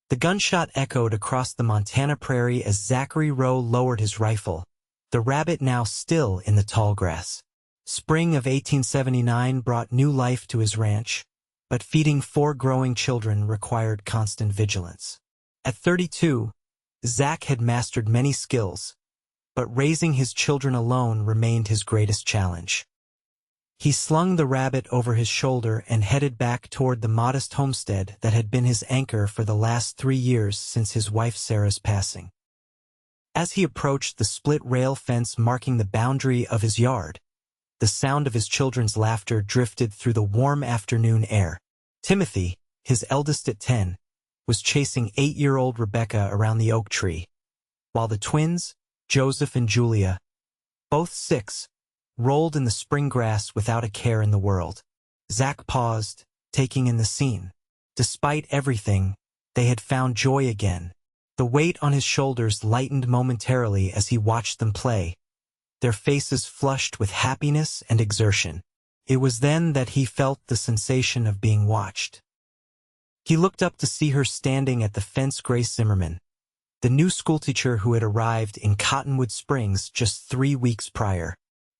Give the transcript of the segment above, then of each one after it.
The gunshot echoed across the Montana prairie as Zachary Rowe lowered his rifle, the rabbit now still in the tall grass. Spring of 1879 brought new life to his ranch, but feeding 4 growing children required constant vigilance. At 32, Zach had mastered many skills, but raising his children alone remained his greatest challenge. He slung the rabbit over his shoulder and headed back toward the modest homestead that had been his anchor for the last 3 years since his wife Sarah's passing. As he approached the split-rail fence marking the boundary of his yard, the sound of his children's laughter drifted through the warm afternoon air. Timothy, his eldest at 10, was chasing 8-year-old Rebecca around the oak tree, while the twins, Joseph and Julia, both 6, rolled in the spring grass without a care in the world. Zach paused, taking in the scene. Despite everything, they had found joy again. The weight on his shoulders lightened momentarily as he watched them play, their faces flushed with happiness and exertion. It was then that he felt the sensation of being watched. He looked up to see her standing at the fence. Grace Zimmerman, the new schoolteacher who had arrived in Cottonwood Springs just 3 weeks prior.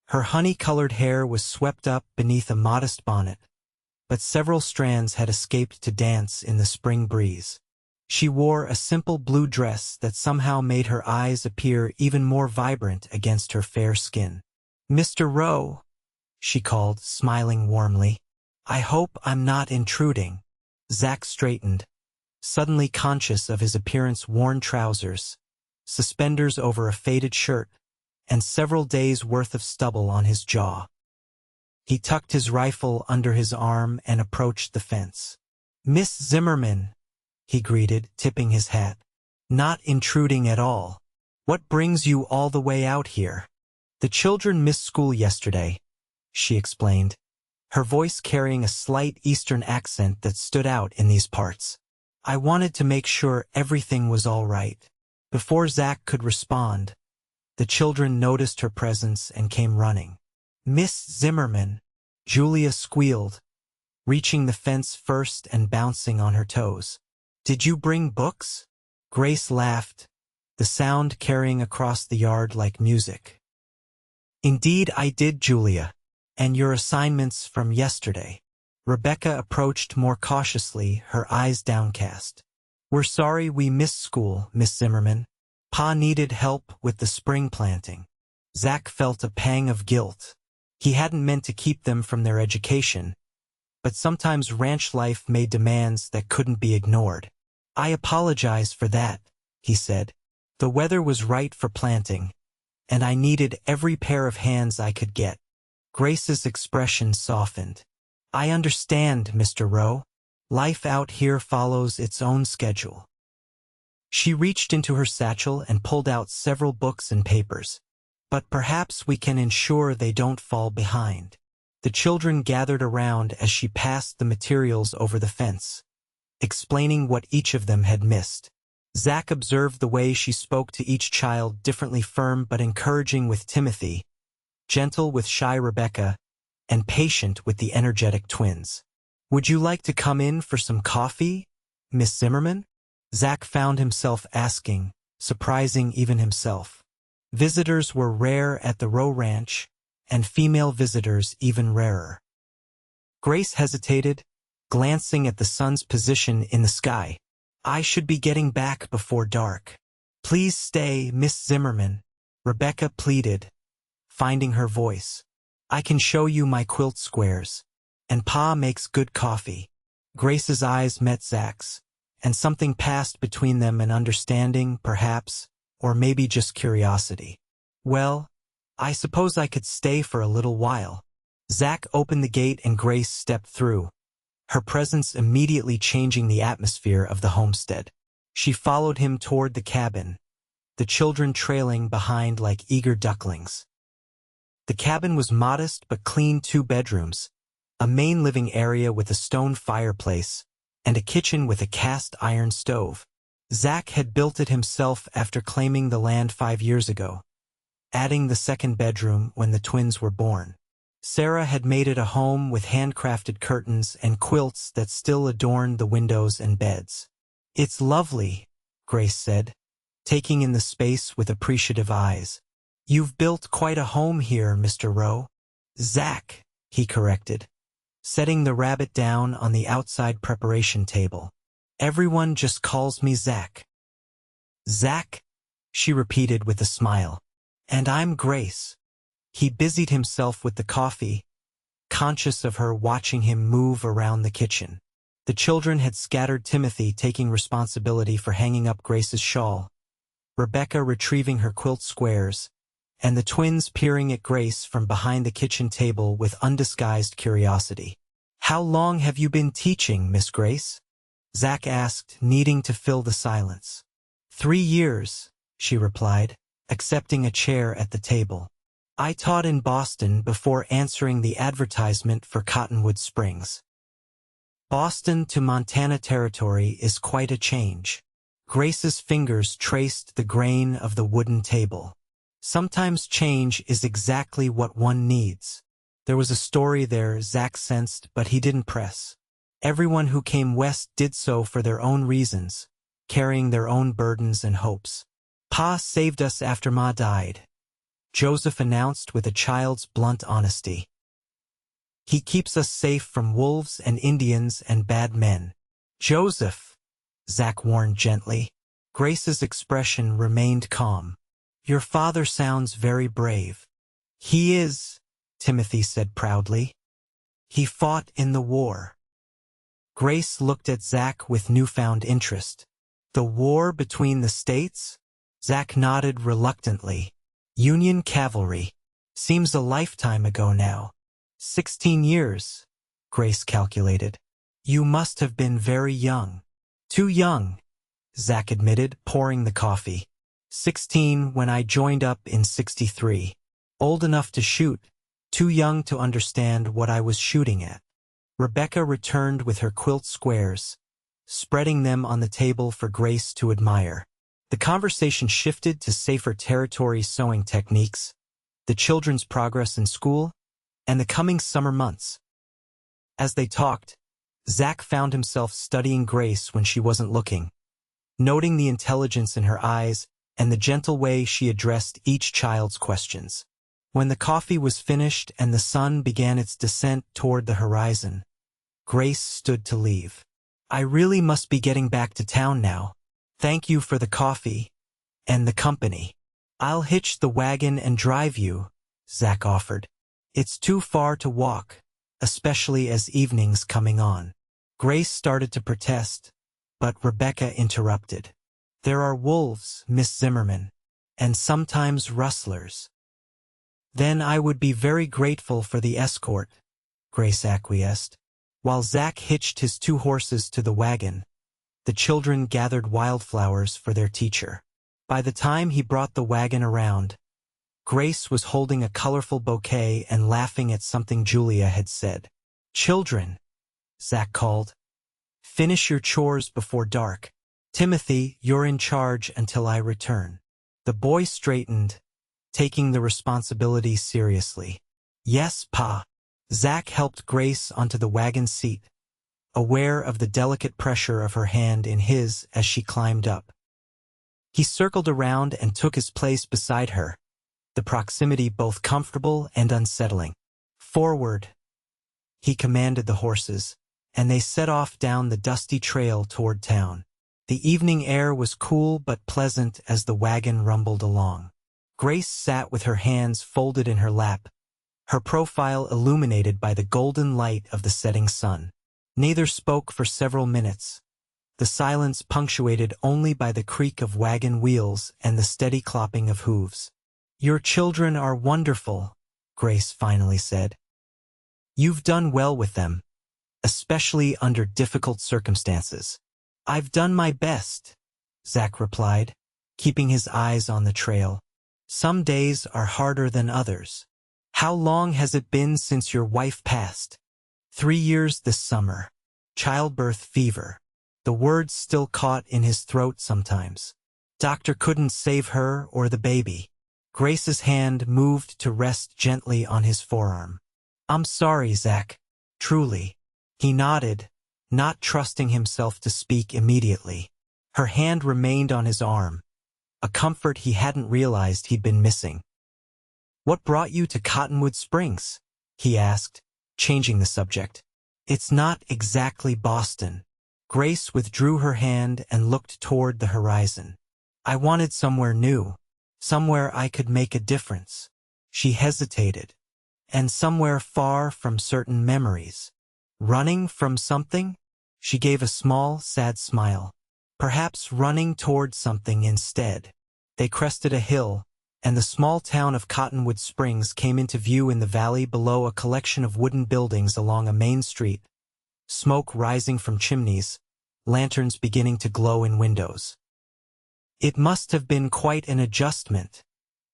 Her honey-colored hair was swept up beneath a modest bonnet, but several strands had escaped to dance in the spring breeze. She wore a simple blue dress that somehow made her eyes appear even more vibrant against her fair skin. "Mr. Rowe," she called, smiling warmly. "I hope I'm not intruding." Zach straightened, suddenly conscious of his appearance: worn trousers, suspenders over a faded shirt, and several days' worth of stubble on his jaw. He tucked his rifle under his arm and approached the fence. "Miss Zimmerman," he greeted, tipping his hat. "Not intruding at all. What brings you all the way out here?" "The children missed school yesterday," she explained, her voice carrying a slight Eastern accent that stood out in these parts. "I wanted to make sure everything was all right." Before Zach could respond, the children noticed her presence and came running. "Miss Zimmerman," Julia squealed, reaching the fence first and bouncing on her toes. "Did you bring books?" Grace laughed, the sound carrying across the yard like music. "Indeed I did, Julia. And your assignments from yesterday." Rebecca approached more cautiously, her eyes downcast. "We're sorry we missed school, Miss Zimmerman. Pa needed help with the spring planting." Zach felt a pang of guilt. He hadn't meant to keep them from their education, but sometimes ranch life made demands that couldn't be ignored. "I apologize for that," he said. "The weather was right for planting, and I needed every pair of hands I could get." Grace's expression softened. "I understand, Mr. Rowe. Life out here follows its own schedule." She reached into her satchel and pulled out several books and papers. "But perhaps we can ensure they don't fall behind." The children gathered around as she passed the materials over the fence, explaining what each of them had missed. Zach observed the way she spoke to each child, differently firm but encouraging with Timothy, gentle with shy Rebecca, and patient with the energetic twins. "Would you like to come in for some coffee, Miss Zimmerman?" Zach found himself asking, surprising even himself. Visitors were rare at the Rowe Ranch, and female visitors even rarer. Grace hesitated, glancing at the sun's position in the sky. "I should be getting back before dark." "Please stay, Miss Zimmerman," Rebecca pleaded, finding her voice. "I can show you my quilt squares, and Pa makes good coffee." Grace's eyes met Zach's, and something passed between them, an understanding, perhaps, or maybe just curiosity. "Well, I suppose I could stay for a little while." Zach opened the gate and Grace stepped through, her presence immediately changing the atmosphere of the homestead. She followed him toward the cabin, the children trailing behind like eager ducklings. The cabin was modest but clean: 2 bedrooms, a main living area with a stone fireplace, and a kitchen with a cast iron stove. Zach had built it himself after claiming the land 5 years ago, adding the 2nd bedroom when the twins were born. Sarah had made it a home with handcrafted curtains and quilts that still adorned the windows and beds. It's lovely, Grace said, taking in the space with appreciative eyes. You've built quite a home here, Mr. Rowe. Zach, he corrected, setting the rabbit down on the outside preparation table. Everyone just calls me Zach. Zach? She repeated with a smile. And I'm Grace. He busied himself with the coffee, conscious of her watching him move around the kitchen. The children had scattered, Timothy taking responsibility for hanging up Grace's shawl, Rebecca retrieving her quilt squares, and the twins peering at Grace from behind the kitchen table with undisguised curiosity. How long have you been teaching, Miss Grace? Zach asked, needing to fill the silence. 3 years, she replied, accepting a chair at the table. I taught in Boston before answering the advertisement for Cottonwood Springs. Boston to Montana Territory is quite a change. Grace's fingers traced the grain of the wooden table. Sometimes change is exactly what one needs. There was a story there, Zach sensed, but he didn't press. Everyone who came west did so for their own reasons, carrying their own burdens and hopes. Pa saved us after Ma died, Joseph announced with a child's blunt honesty. He keeps us safe from wolves and Indians and bad men. Joseph, Zach warned gently. Grace's expression remained calm. Your father sounds very brave. He is, Timothy said proudly. He fought in the war. Grace looked at Zach with newfound interest. The war between the states? Zach nodded reluctantly. Union cavalry. Seems a lifetime ago now. 16 years, Grace calculated. You must have been very young. Too young, Zach admitted, pouring the coffee. 16 when I joined up in 63. Old enough to shoot, too young to understand what I was shooting at. Rebecca returned with her quilt squares, spreading them on the table for Grace to admire. The conversation shifted to safer territory sewing techniques, the children's progress in school, and the coming summer months. As they talked, Zach found himself studying Grace when she wasn't looking, noting the intelligence in her eyes and the gentle way she addressed each child's questions. When the coffee was finished and the sun began its descent toward the horizon, Grace stood to leave. I really must be getting back to town now. Thank you for the coffee and the company. I'll hitch the wagon and drive you, Zach offered. It's too far to walk, especially as evening's coming on. Grace started to protest, but Rebecca interrupted. There are wolves, Miss Zimmerman, and sometimes rustlers. Then I would be very grateful for the escort, Grace acquiesced. While Zach hitched his 2 horses to the wagon, the children gathered wildflowers for their teacher. By the time he brought the wagon around, Grace was holding a colorful bouquet and laughing at something Julia had said. Children, Zach called. Finish your chores before dark. Timothy, you're in charge until I return. The boy straightened, taking the responsibility seriously. Yes, Pa. Zach helped Grace onto the wagon seat, aware of the delicate pressure of her hand in his as she climbed up. He circled around and took his place beside her, the proximity both comfortable and unsettling. Forward, he commanded the horses, and they set off down the dusty trail toward town. The evening air was cool but pleasant as the wagon rumbled along. Grace sat with her hands folded in her lap, her profile illuminated by the golden light of the setting sun. Neither spoke for several minutes, the silence punctuated only by the creak of wagon wheels and the steady clopping of hooves. Your children are wonderful, Grace finally said. You've done well with them, especially under difficult circumstances. I've done my best, Zach replied, keeping his eyes on the trail. Some days are harder than others. How long has it been since your wife passed? 3 years this summer. Childbirth fever. The words still caught in his throat sometimes. Doctor couldn't save her or the baby. Grace's hand moved to rest gently on his forearm. I'm sorry, Zach. Truly. He nodded, not trusting himself to speak immediately. Her hand remained on his arm, a comfort he hadn't realized he'd been missing. "What brought you to Cottonwood Springs?" he asked, changing the subject. "It's not exactly Boston." Grace withdrew her hand and looked toward the horizon. "I wanted somewhere new, somewhere I could make a difference." She hesitated. "And somewhere far from certain memories." "Running from something?" She gave a small, sad smile. "Perhaps running toward something instead." They crested a hill, and the small town of Cottonwood Springs came into view in the valley below, a collection of wooden buildings along a main street, smoke rising from chimneys, lanterns beginning to glow in windows. "It must have been quite an adjustment,"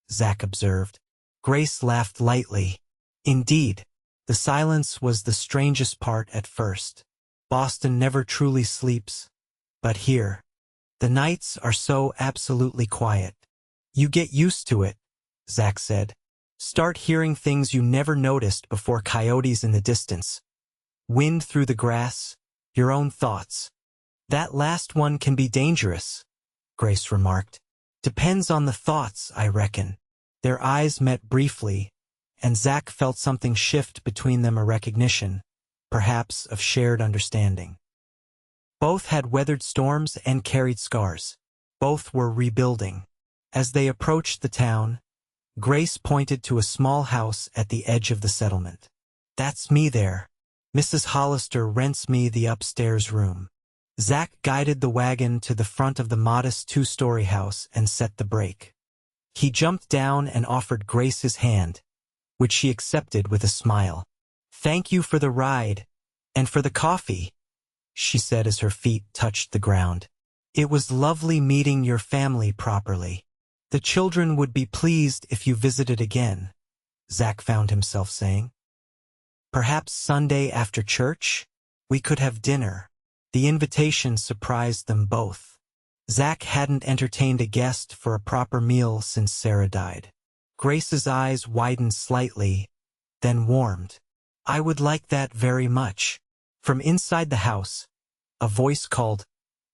Zach observed. Grace laughed lightly. "Indeed, the silence was the strangest part at first. Boston never truly sleeps. But here, the nights are so absolutely quiet." "You get used to it," Zach said. "Start hearing things you never noticed before: coyotes in the distance, wind through the grass, your own thoughts." "That last one can be dangerous," Grace remarked. "Depends on the thoughts, I reckon." Their eyes met briefly, and Zach felt something shift between them, a recognition, perhaps, of shared understanding. Both had weathered storms and carried scars. Both were rebuilding. As they approached the town, Grace pointed to a small house at the edge of the settlement. "That's me there. Mrs. Hollister rents me the upstairs room." Zach guided the wagon to the front of the modest two-story house and set the brake. He jumped down and offered Grace his hand, which she accepted with a smile. "Thank you for the ride, and for the coffee," she said as her feet touched the ground. "It was lovely meeting your family properly. The children would be pleased if you visited again," Zach found himself saying. "Perhaps Sunday after church? We could have dinner." The invitation surprised them both. Zach hadn't entertained a guest for a proper meal since Sarah died. Grace's eyes widened slightly, then warmed. "I would like that very much." From inside the house, a voice called,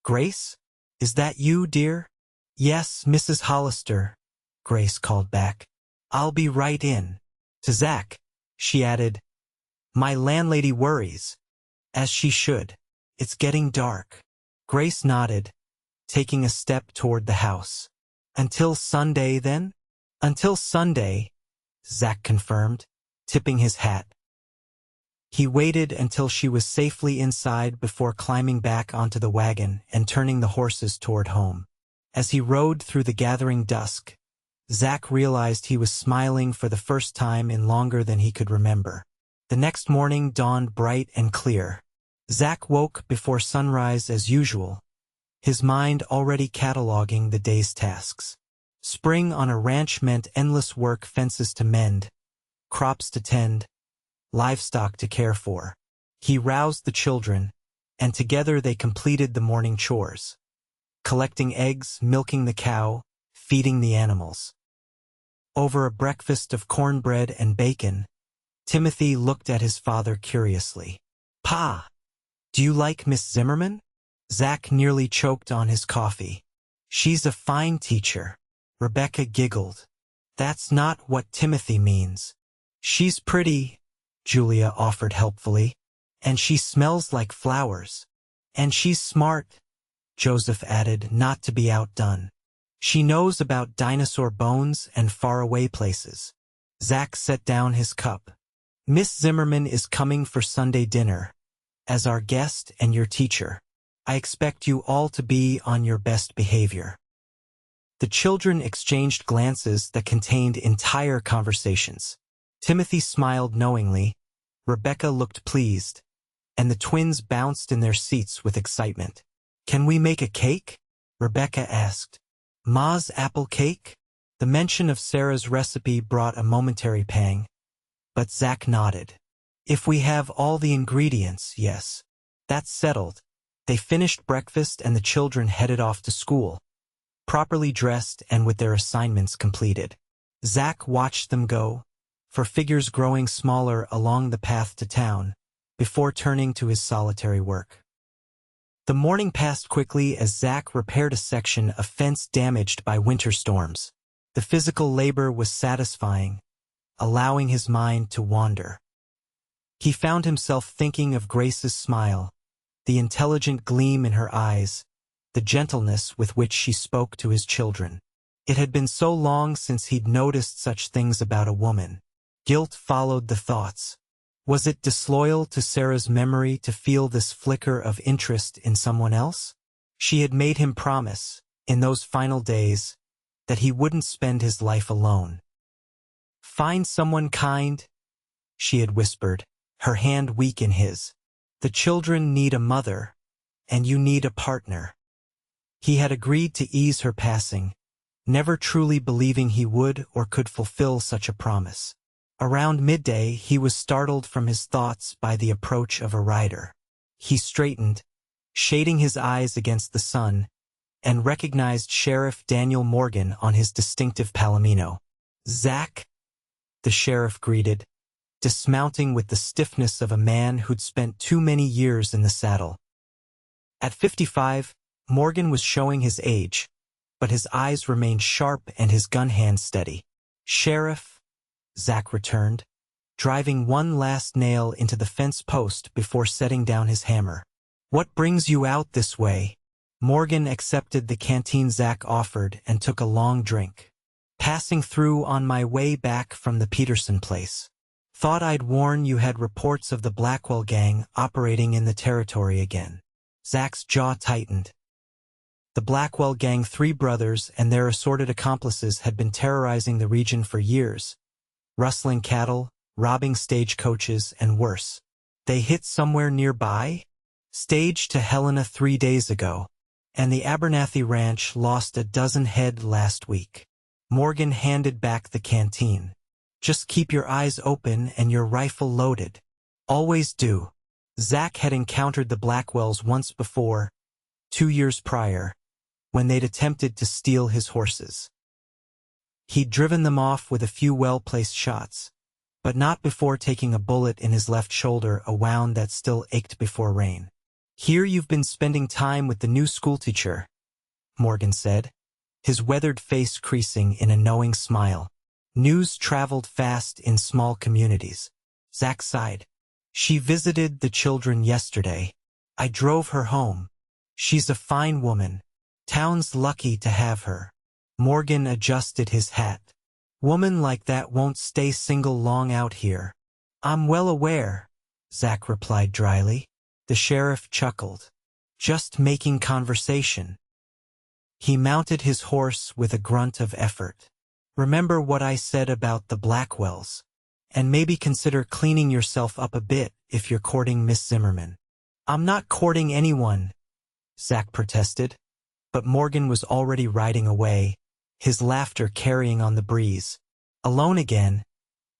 "Grace? Is that you, dear?" "Yes, Mrs. Hollister," Grace called back. "I'll be right in." To Zach, she added, "My landlady worries, as she should. It's getting dark." Grace nodded, taking a step toward the house. "Until Sunday, then?" "Until Sunday," Zach confirmed, tipping his hat. He waited until she was safely inside before climbing back onto the wagon and turning the horses toward home. As he rode through the gathering dusk, Zach realized he was smiling for the first time in longer than he could remember. The next morning dawned bright and clear. Zach woke before sunrise as usual, his mind already cataloging the day's tasks. Spring on a ranch meant endless work: fences to mend, crops to tend, livestock to care for. He roused the children, and together they completed the morning chores: collecting eggs, milking the cow, feeding the animals. Over a breakfast of cornbread and bacon, Timothy looked at his father curiously. "Pa, do you like Miss Zimmerman?" Zach nearly choked on his coffee. "She's a fine teacher." Rebecca giggled. "That's not what Timothy means." "She's pretty," Julia offered helpfully. "And she smells like flowers." "And she's smart," Joseph added, not to be outdone. "She knows about dinosaur bones and faraway places." Zach set down his cup. "Miss Zimmerman is coming for Sunday dinner, as our guest and your teacher. I expect you all to be on your best behavior." The children exchanged glances that contained entire conversations. Timothy smiled knowingly, Rebecca looked pleased, and the twins bounced in their seats with excitement. "Can we make a cake?" Rebecca asked. "Ma's apple cake?" The mention of Sarah's recipe brought a momentary pang, but Zach nodded. "If we have all the ingredients, yes." That's settled. They finished breakfast and the children headed off to school, properly dressed and with their assignments completed. Zach watched them go, for figures growing smaller along the path to town, before turning to his solitary work. The morning passed quickly as Zach repaired a section of fence damaged by winter storms. The physical labor was satisfying, allowing his mind to wander. He found himself thinking of Grace's smile, the intelligent gleam in her eyes, the gentleness with which she spoke to his children. It had been so long since he'd noticed such things about a woman. Guilt followed the thoughts. Was it disloyal to Sarah's memory to feel this flicker of interest in someone else? She had made him promise, in those final days, that he wouldn't spend his life alone. "Find someone kind," she had whispered, her hand weak in his. "The children need a mother, and you need a partner." He had agreed to ease her passing, never truly believing he would or could fulfill such a promise. Around midday, he was startled from his thoughts by the approach of a rider. He straightened, shading his eyes against the sun, and recognized Sheriff Daniel Morgan on his distinctive palomino. "Zach," the sheriff greeted, dismounting with the stiffness of a man who'd spent too many years in the saddle. At 55, Morgan was showing his age, but his eyes remained sharp and his gun hand steady. "Sheriff," Zach returned, driving one last nail into the fence post before setting down his hammer. "What brings you out this way?" Morgan accepted the canteen Zach offered and took a long drink. "Passing through on my way back from the Peterson place. Thought I'd warn you had reports of the Blackwell gang operating in the territory again." Zach's jaw tightened. The Blackwell gang, three brothers and their assorted accomplices, had been terrorizing the region for years, rustling cattle, robbing stagecoaches, and worse. "They hit somewhere nearby? Staged to Helena 3 days ago, and the Abernathy Ranch lost a dozen head last week." Morgan handed back the canteen. "Just keep your eyes open and your rifle loaded. Always do." Zach had encountered the Blackwells once before, 2 years prior, when they'd attempted to steal his horses. He'd driven them off with a few well-placed shots, but not before taking a bullet in his left shoulder, a wound that still ached before rain. "Here you've been spending time with the new schoolteacher," Morgan said, his weathered face creasing in a knowing smile. News traveled fast in small communities. Zach sighed. "She visited the children yesterday. I drove her home. She's a fine woman. Town's lucky to have her." Morgan adjusted his hat. "Woman like that won't stay single long out here." "I'm well aware," Zach replied dryly. The sheriff chuckled. "Just making conversation." He mounted his horse with a grunt of effort. "Remember what I said about the Blackwells, and maybe consider cleaning yourself up a bit if you're courting Miss Zimmerman." "I'm not courting anyone," Zach protested, but Morgan was already riding away, his laughter carrying on the breeze. Alone again,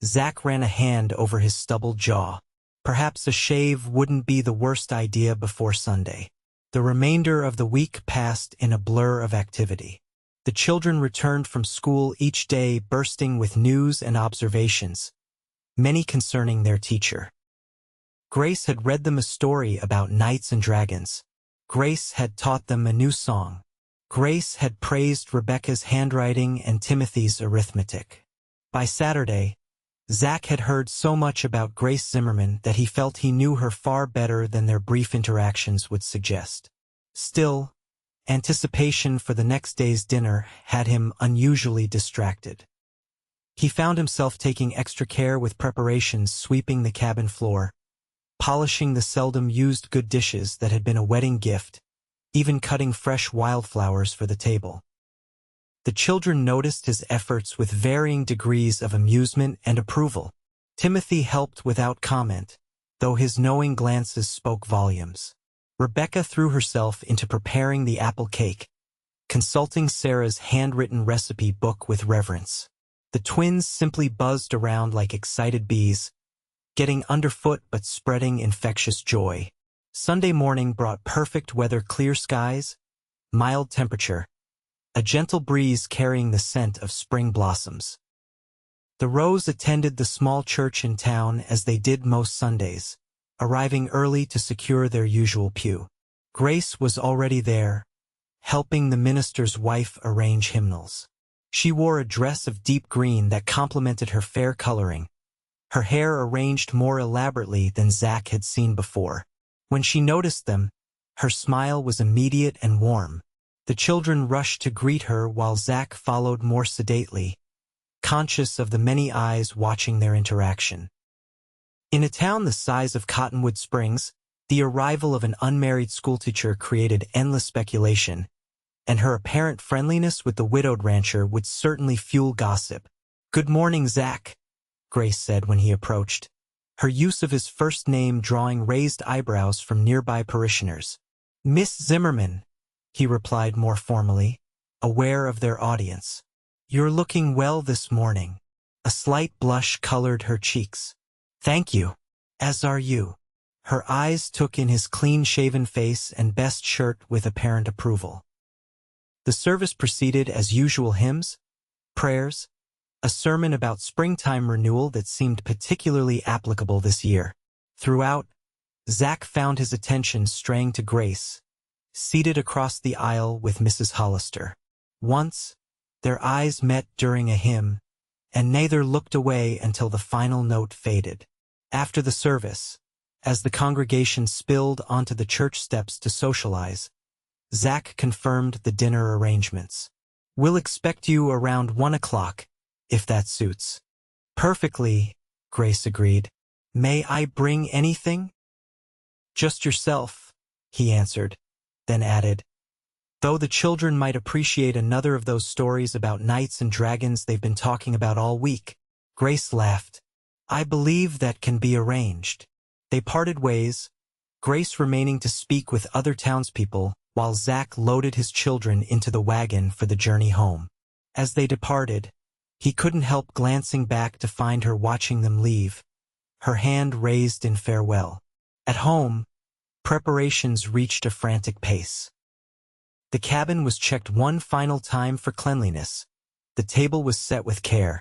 Zach ran a hand over his stubbled jaw. Perhaps a shave wouldn't be the worst idea before Sunday. The remainder of the week passed in a blur of activity. The children returned from school each day bursting with news and observations, many concerning their teacher. Grace had read them a story about knights and dragons. Grace had taught them a new song. Grace had praised Rebecca's handwriting and Timothy's arithmetic. By Saturday, Zach had heard so much about Grace Zimmerman that he felt he knew her far better than their brief interactions would suggest. Still, anticipation for the next day's dinner had him unusually distracted. He found himself taking extra care with preparations, sweeping the cabin floor, polishing the seldom-used good dishes that had been a wedding gift, even cutting fresh wildflowers for the table. The children noticed his efforts with varying degrees of amusement and approval. Timothy helped without comment, though his knowing glances spoke volumes. Rebecca threw herself into preparing the apple cake, consulting Sarah's handwritten recipe book with reverence. The twins simply buzzed around like excited bees, getting underfoot but spreading infectious joy. Sunday morning brought perfect weather, clear skies, mild temperature, a gentle breeze carrying the scent of spring blossoms. The Rowes attended the small church in town as they did most Sundays, arriving early to secure their usual pew. Grace was already there, helping the minister's wife arrange hymnals. She wore a dress of deep green that complemented her fair coloring, her hair arranged more elaborately than Zach had seen before. When she noticed them, her smile was immediate and warm. The children rushed to greet her while Zach followed more sedately, conscious of the many eyes watching their interaction. In a town the size of Cottonwood Springs, the arrival of an unmarried schoolteacher created endless speculation, and her apparent friendliness with the widowed rancher would certainly fuel gossip. "Good morning, Zach," Grace said when he approached, her use of his first name drawing raised eyebrows from nearby parishioners. "Miss Zimmerman," he replied more formally, aware of their audience. "You're looking well this morning." A slight blush colored her cheeks. "Thank you. As are you." Her eyes took in his clean-shaven face and best shirt with apparent approval. The service proceeded as usual: hymns, prayers, a sermon about springtime renewal that seemed particularly applicable this year. Throughout, Zach found his attention straying to Grace, seated across the aisle with Mrs. Hollister. Once, their eyes met during a hymn, and neither looked away until the final note faded. After the service, as the congregation spilled onto the church steps to socialize, Zach confirmed the dinner arrangements. "We'll expect you around 1 o'clock, if that suits." "Perfectly," Grace agreed. "May I bring anything?" "Just yourself," he answered, then added, "Though the children might appreciate another of those stories about knights and dragons they've been talking about all week." Grace laughed. "I believe that can be arranged." They parted ways, Grace remaining to speak with other townspeople while Zach loaded his children into the wagon for the journey home. As they departed, he couldn't help glancing back to find her watching them leave, her hand raised in farewell. At home, preparations reached a frantic pace. The cabin was checked one final time for cleanliness, the table was set with care,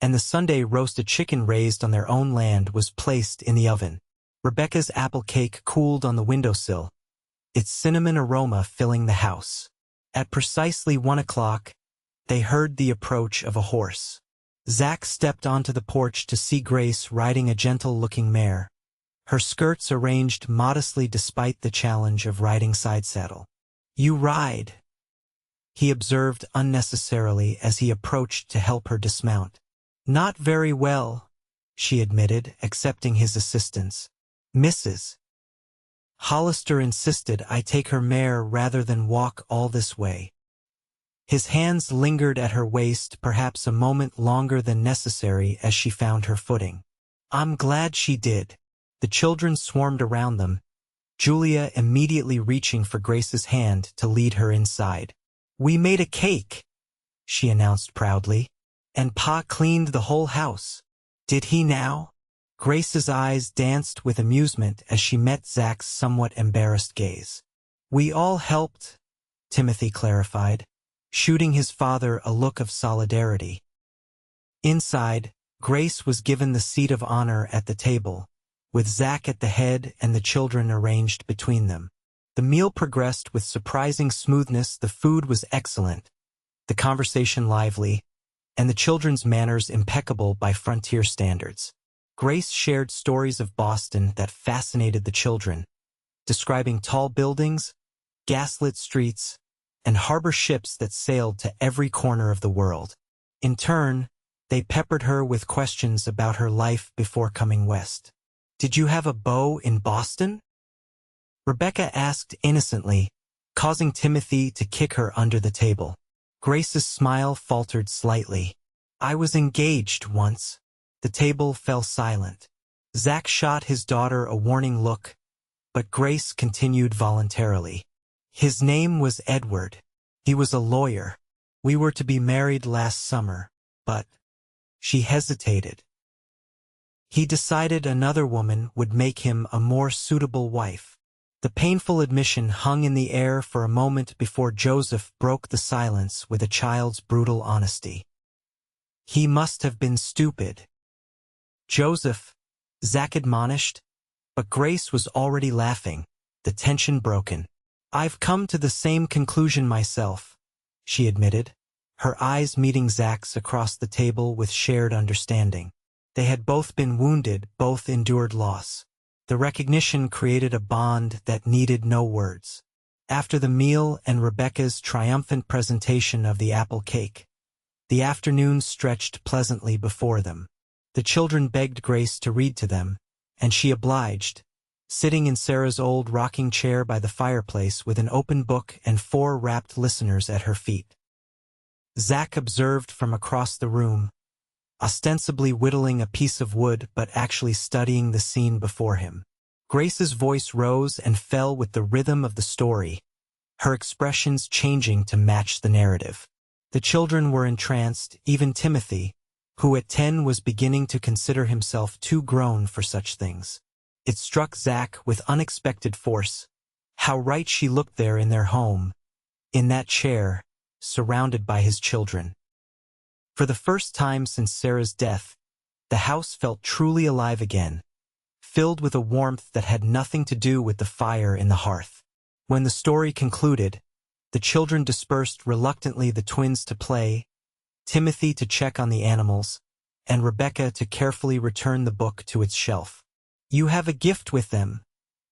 and the Sunday roasted chicken raised on their own land was placed in the oven. Rebecca's apple cake cooled on the windowsill, its cinnamon aroma filling the house. At precisely 1 o'clock, they heard the approach of a horse. Zach stepped onto the porch to see Grace riding a gentle-looking mare, her skirts arranged modestly despite the challenge of riding side saddle. "You ride," he observed unnecessarily as he approached to help her dismount. "Not very well," she admitted, accepting his assistance. "Mrs. Hollister insisted I take her mare rather than walk all this way." His hands lingered at her waist perhaps a moment longer than necessary as she found her footing. "I'm glad she did." The children swarmed around them, Julia immediately reaching for Grace's hand to lead her inside. "We made a cake," she announced proudly, "and Pa cleaned the whole house." "Did he now?" Grace's eyes danced with amusement as she met Zach's somewhat embarrassed gaze. "We all helped," Timothy clarified, shooting his father a look of solidarity. Inside, Grace was given the seat of honor at the table, with Zach at the head and the children arranged between them. The meal progressed with surprising smoothness. The food was excellent, the conversation lively, and the children's manners impeccable by frontier standards. Grace shared stories of Boston that fascinated the children, describing tall buildings, gaslit streets, and harbor ships that sailed to every corner of the world. In turn, they peppered her with questions about her life before coming west. "Did you have a beau in Boston?" Rebecca asked innocently, causing Timothy to kick her under the table. Grace's smile faltered slightly. "I was engaged once." The table fell silent. Zach shot his daughter a warning look, but Grace continued voluntarily. "His name was Edward. He was a lawyer. We were to be married last summer, but—" She hesitated. "He decided another woman would make him a more suitable wife." The painful admission hung in the air for a moment before Joseph broke the silence with a child's brutal honesty. "He must have been stupid." "Joseph," Zach admonished, but Grace was already laughing, the tension broken. I've come to the same conclusion myself, she admitted, her eyes meeting Zach's across the table with shared understanding. They had both been wounded, both endured loss. The recognition created a bond that needed no words. After the meal and Rebecca's triumphant presentation of the apple cake, the afternoon stretched pleasantly before them. The children begged Grace to read to them, and she obliged, sitting in Sarah's old rocking chair by the fireplace with an open book and 4 rapt listeners at her feet. Zach observed from across the room, ostensibly whittling a piece of wood but actually studying the scene before him. Grace's voice rose and fell with the rhythm of the story, her expressions changing to match the narrative. The children were entranced, even Timothy, who at 10 was beginning to consider himself too grown for such things. It struck Zach with unexpected force, how right she looked there in their home, in that chair, surrounded by his children. For the first time since Sarah's death, the house felt truly alive again, filled with a warmth that had nothing to do with the fire in the hearth. When the story concluded, the children dispersed reluctantly, the twins to play, Timothy to check on the animals, and Rebecca to carefully return the book to its shelf. "You have a gift with them,"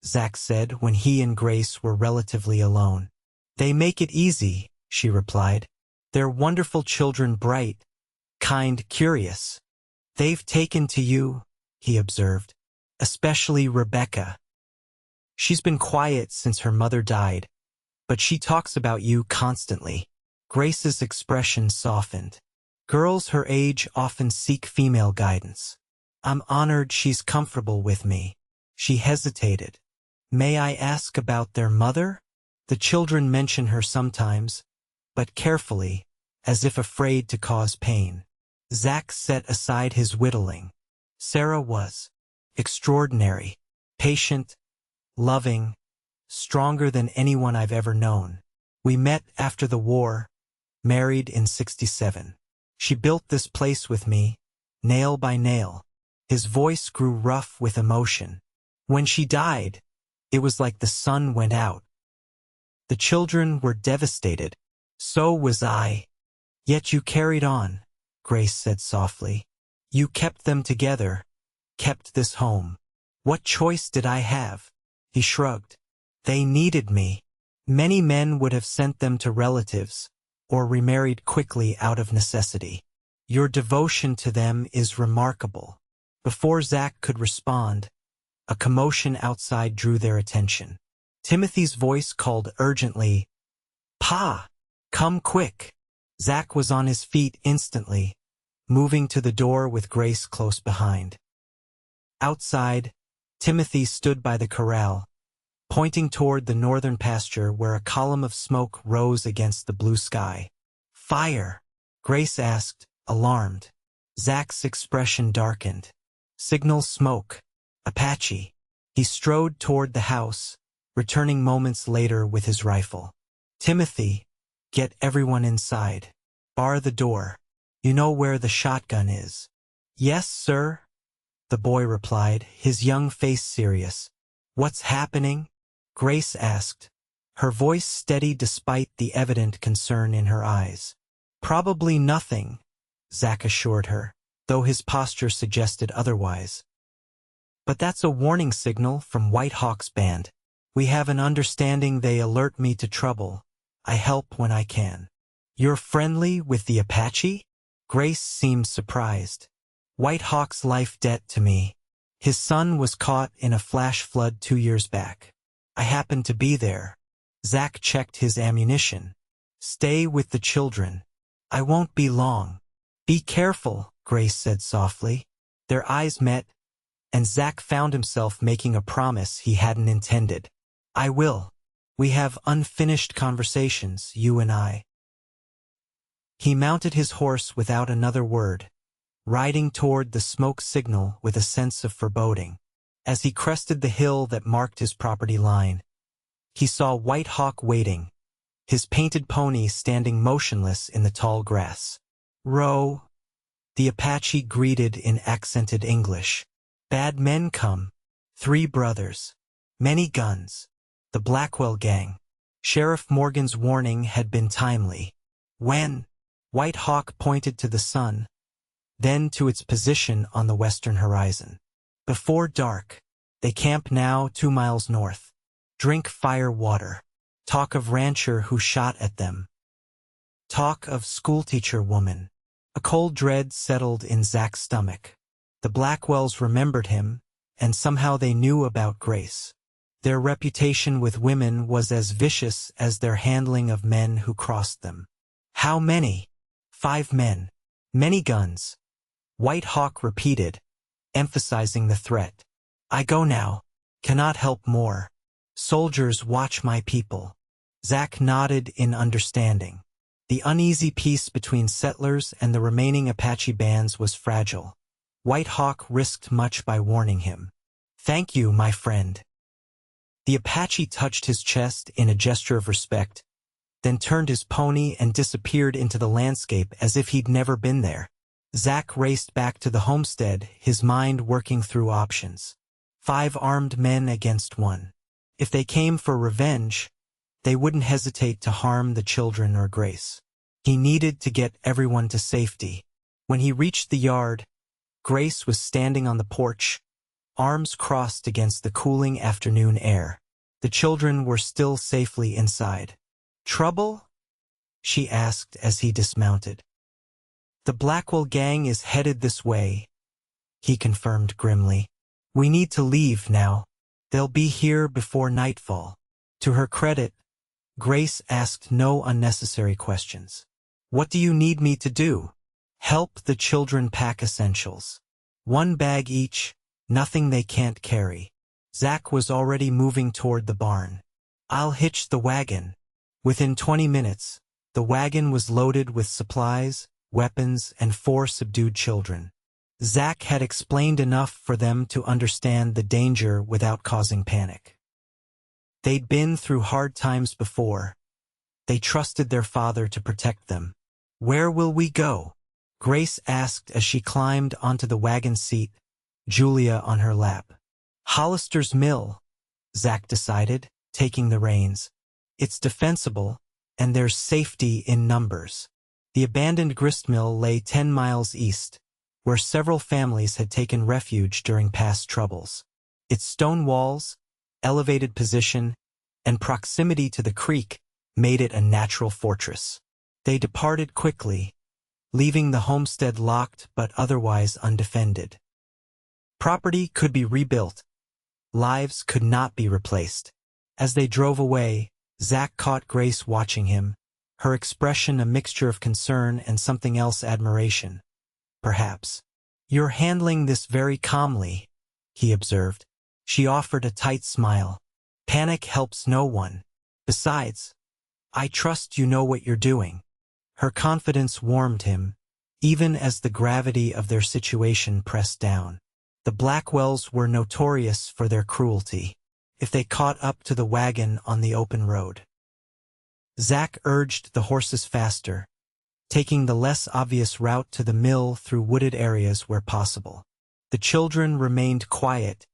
Zach said when he and Grace were relatively alone. "They make it easy," she replied. "They're wonderful children, bright, kind, curious. They've taken to you," he observed, "especially Rebecca. She's been quiet since her mother died, but she talks about you constantly." Grace's expression softened. "Girls her age often seek female guidance. I'm honored she's comfortable with me." She hesitated. "May I ask about their mother?" "The children mention her sometimes, but carefully, as if afraid to cause pain." Zach set aside his whittling. "Sarah was extraordinary, patient, loving, stronger than anyone I've ever known. We met after the war, married in '67. She built this place with me, nail by nail." His voice grew rough with emotion. "When she died, it was like the sun went out. The children were devastated. So was I. Yet you carried on," Grace said softly. "You kept them together, kept this home. What choice did I have?" He shrugged. "They needed me. Many men would have sent them to relatives, or remarried quickly out of necessity. Your devotion to them is remarkable." Before Zach could respond, a commotion outside drew their attention. Timothy's voice called urgently, "Pa! Come quick!" Zach was on his feet instantly, moving to the door with Grace close behind. Outside, Timothy stood by the corral, pointing toward the northern pasture where a column of smoke rose against the blue sky. "Fire!" Grace asked, alarmed. Zach's expression darkened. "Signal smoke. Apache." He strode toward the house, returning moments later with his rifle. "Timothy, get everyone inside. Bar the door. You know where the shotgun is." "Yes, sir," the boy replied, his young face serious. "What's happening?" Grace asked, her voice steady despite the evident concern in her eyes. "Probably nothing," Zach assured her, though his posture suggested otherwise. "But that's a warning signal from White Hawk's band. We have an understanding they alert me to trouble. I help when I can." "You're friendly with the Apache?" Grace seemed surprised. "White Hawk's life debt to me. His son was caught in a flash flood 2 years back. I happened to be there." Zach checked his ammunition. "Stay with the children. I won't be long." "Be careful," Grace said softly. Their eyes met, and Zach found himself making a promise he hadn't intended. "I will. We have unfinished conversations, you and I." He mounted his horse without another word, riding toward the smoke signal with a sense of foreboding. As he crested the hill that marked his property line, he saw White Hawk waiting, his painted pony standing motionless in the tall grass. "Rowe," the Apache greeted in accented English. "Bad men come. 3 brothers. Many guns. The Blackwell gang. Sheriff Morgan's warning had been timely. When White Hawk pointed to the sun, then to its position on the western horizon. Before dark, they camp now 2 miles north. Drink fire water. Talk of rancher who shot at them. Talk of schoolteacher woman. A cold dread settled in Zach's stomach. The Blackwells remembered him, and somehow they knew about Grace. Their reputation with women was as vicious as their handling of men who crossed them. How many? 5 men. Many guns. White Hawk repeated, emphasizing the threat. I go now. Cannot help more. Soldiers, watch my people. Zach nodded in understanding. The uneasy peace between settlers and the remaining Apache bands was fragile. White Hawk risked much by warning him. Thank you, my friend. The Apache touched his chest in a gesture of respect, then turned his pony and disappeared into the landscape as if he'd never been there. Zach raced back to the homestead, his mind working through options. 5 armed men against 1. If they came for revenge, they wouldn't hesitate to harm the children or Grace. He needed to get everyone to safety. When he reached the yard, Grace was standing on the porch, arms crossed against the cooling afternoon air. The children were still safely inside. Trouble? She asked as he dismounted. The Blackwell gang is headed this way, he confirmed grimly. We need to leave now. They'll be here before nightfall. To her credit, Grace asked no unnecessary questions. What do you need me to do? Help the children pack essentials. 1 bag each, nothing they can't carry. Zach was already moving toward the barn. I'll hitch the wagon. Within 20 minutes, the wagon was loaded with supplies, weapons, and 4 subdued children. Zach had explained enough for them to understand the danger without causing panic. They'd been through hard times before. They trusted their father to protect them. Where will we go? Grace asked as she climbed onto the wagon seat, Julia on her lap. Hollister's Mill, Zach decided, taking the reins. It's defensible, and there's safety in numbers. The abandoned gristmill lay 10 miles east, where several families had taken refuge during past troubles. Its stone walls, elevated position, and proximity to the creek made it a natural fortress. They departed quickly, leaving the homestead locked but otherwise undefended. Property could be rebuilt. Lives could not be replaced. As they drove away, Zach caught Grace watching him, her expression a mixture of concern and something else, admiration. Perhaps. You're handling this very calmly, he observed. She offered a tight smile. Panic helps no one. Besides, I trust you know what you're doing. Her confidence warmed him, even as the gravity of their situation pressed down. The Blackwells were notorious for their cruelty. If they caught up to the wagon on the open road. Zach urged the horses faster, taking the less obvious route to the mill through wooded areas where possible. The children remained quiet,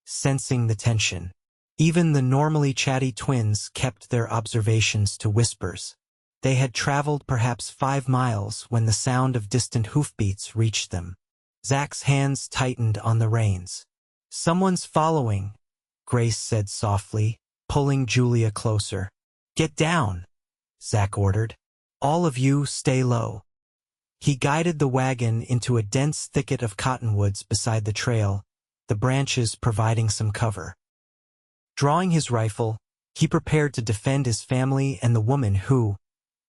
sensing the tension. Even the normally chatty twins kept their observations to whispers. They had traveled perhaps 5 miles when the sound of distant hoofbeats reached them. Zach's hands tightened on the reins. Someone's following, Grace said softly, pulling Julia closer. Get down, Zach ordered. All of you stay low. He guided the wagon into a dense thicket of cottonwoods beside the trail, the branches providing some cover. Drawing his rifle, he prepared to defend his family and the woman who,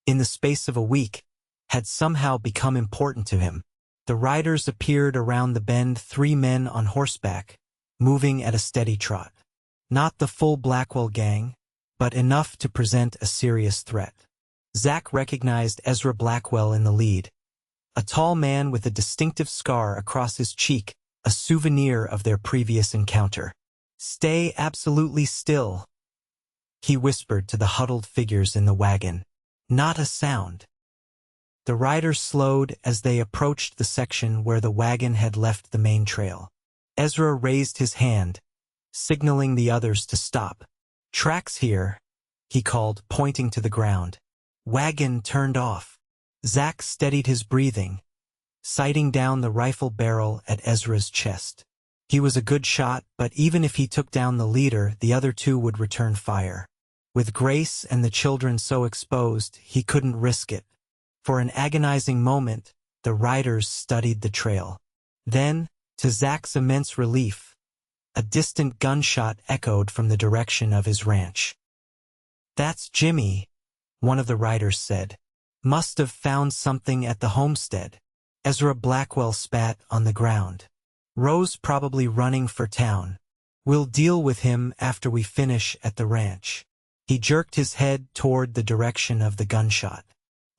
in the space of a week, had somehow become important to him. The riders appeared around the bend, 3 men on horseback, moving at a steady trot. Not the full Blackwell gang, but enough to present a serious threat. Zach recognized Ezra Blackwell in the lead, a tall man with a distinctive scar across his cheek, a souvenir of their previous encounter. Stay absolutely still, he whispered to the huddled figures in the wagon. Not a sound. The riders slowed as they approached the section where the wagon had left the main trail. Ezra raised his hand, signaling the others to stop. Tracks here, he called, pointing to the ground. Wagon turned off. Zach steadied his breathing, sighting down the rifle barrel at Ezra's chest. He was a good shot, but even if he took down the leader, the other two would return fire. With Grace and the children so exposed, he couldn't risk it. For an agonizing moment, the riders studied the trail. Then, to Zach's immense relief, a distant gunshot echoed from the direction of his ranch. "That's Jimmy," one of the riders said. "Must have found something at the homestead." Ezra Blackwell spat on the ground. "Rowe's probably running for town. We'll deal with him after we finish at the ranch." He jerked his head toward the direction of the gunshot.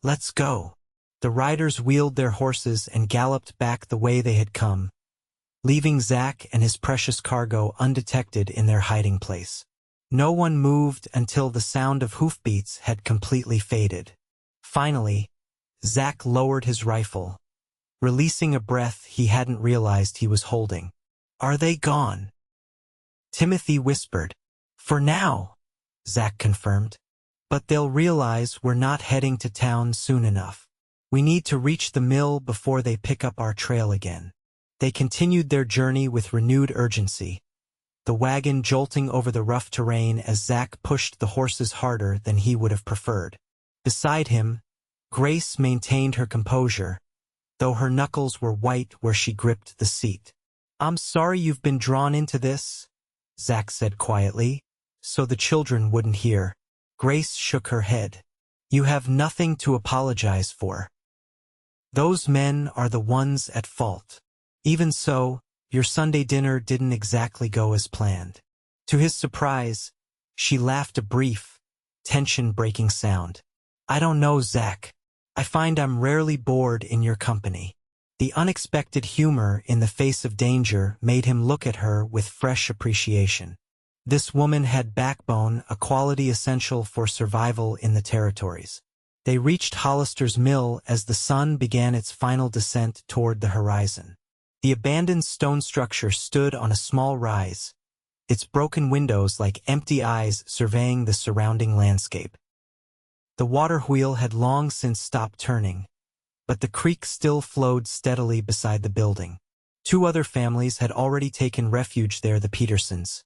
"Let's go." The riders wheeled their horses and galloped back the way they had come, leaving Zach and his precious cargo undetected in their hiding place. No one moved until the sound of hoofbeats had completely faded. Finally, Zach lowered his rifle, releasing a breath he hadn't realized he was holding. "Are they gone?" Timothy whispered. "For now," Zach confirmed. "But they'll realize we're not heading to town soon enough. We need to reach the mill before they pick up our trail again." They continued their journey with renewed urgency, the wagon jolting over the rough terrain as Zach pushed the horses harder than he would have preferred. Beside him, Grace maintained her composure, though her knuckles were white where she gripped the seat. "I'm sorry you've been drawn into this," Zach said quietly, so the children wouldn't hear. Grace shook her head. "You have nothing to apologize for. Those men are the ones at fault. Even so, your Sunday dinner didn't exactly go as planned." To his surprise, she laughed a brief, tension-breaking sound. "I don't know, Zach. I find I'm rarely bored in your company." The unexpected humor in the face of danger made him look at her with fresh appreciation. This woman had backbone, a quality essential for survival in the territories. They reached Hollister's mill as the sun began its final descent toward the horizon. The abandoned stone structure stood on a small rise, its broken windows like empty eyes surveying the surrounding landscape. The water wheel had long since stopped turning, but the creek still flowed steadily beside the building. Two other families had already taken refuge there, the Petersons,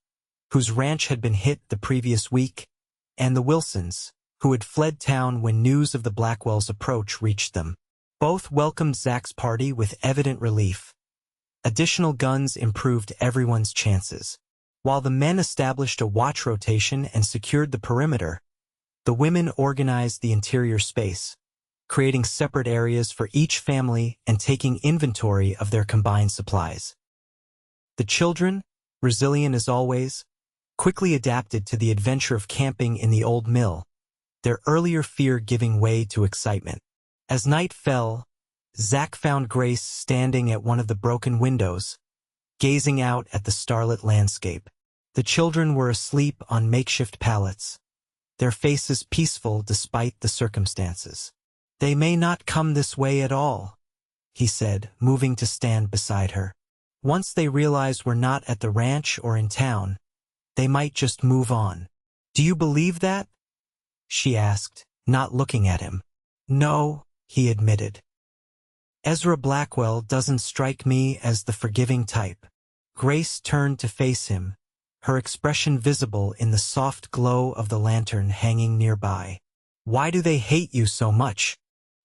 whose ranch had been hit the previous week, and the Wilsons, who had fled town when news of the Blackwell's approach reached them. Both welcomed Zach's party with evident relief. Additional guns improved everyone's chances. While the men established a watch rotation and secured the perimeter, the women organized the interior space, creating separate areas for each family and taking inventory of their combined supplies. The children, resilient as always, quickly adapted to the adventure of camping in the old mill, their earlier fear giving way to excitement. As night fell, Zach found Grace standing at one of the broken windows, gazing out at the starlit landscape. The children were asleep on makeshift pallets, their faces peaceful despite the circumstances. "They may not come this way at all," he said, moving to stand beside her. "Once they realize we're not at the ranch or in town, they might just move on." "Do you believe that?" she asked, not looking at him. "No," he admitted. "Ezra Blackwell doesn't strike me as the forgiving type." Grace turned to face him, her expression visible in the soft glow of the lantern hanging nearby. "Why do they hate you so much?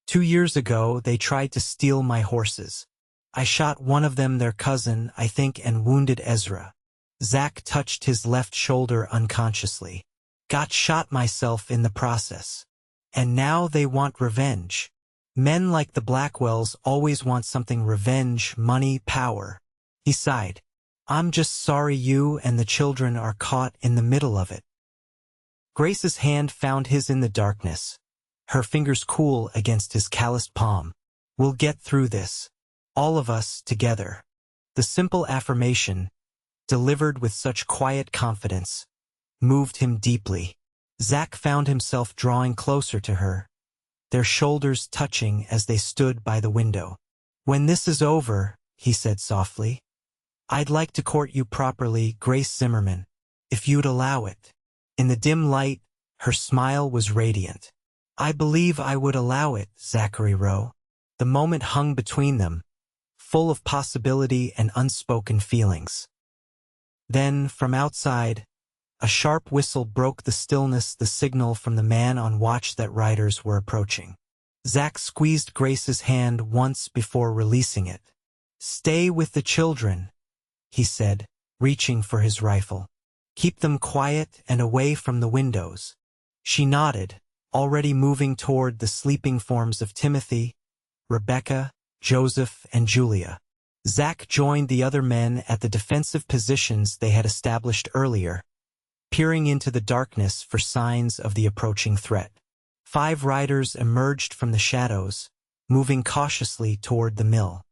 2 years ago, they tried to steal my horses. I shot one of them, their cousin, I think, and wounded Ezra." Zach touched his left shoulder unconsciously. "Got shot myself in the process. And now they want revenge. Men like the Blackwells always want something: revenge, money, power." He sighed. "I'm just sorry you and the children are caught in the middle of it." Grace's hand found his in the darkness, her fingers cool against his calloused palm. "We'll get through this. All of us together." The simple affirmation, delivered with such quiet confidence, moved him deeply. Zach found himself drawing closer to her, their shoulders touching as they stood by the window. "When this is over," he said softly, "I'd like to court you properly, Grace Zimmerman, if you'd allow it." In the dim light, Her smile was radiant. I believe I would allow it, Zachary Rowe. The moment hung between them, full of possibility and unspoken feelings. Then, from outside, a sharp whistle broke the stillness, the signal from the man on watch that riders were approaching. Zach squeezed Grace's hand once before releasing it. Stay with the children, he said, reaching for his rifle. Keep them quiet and away from the windows. She nodded, already moving toward the sleeping forms of Timothy, Rebecca, Joseph, and Julia. Zach joined the other men at the defensive positions they had established earlier, peering into the darkness for signs of the approaching threat. 5 riders emerged from the shadows, moving cautiously toward the mill.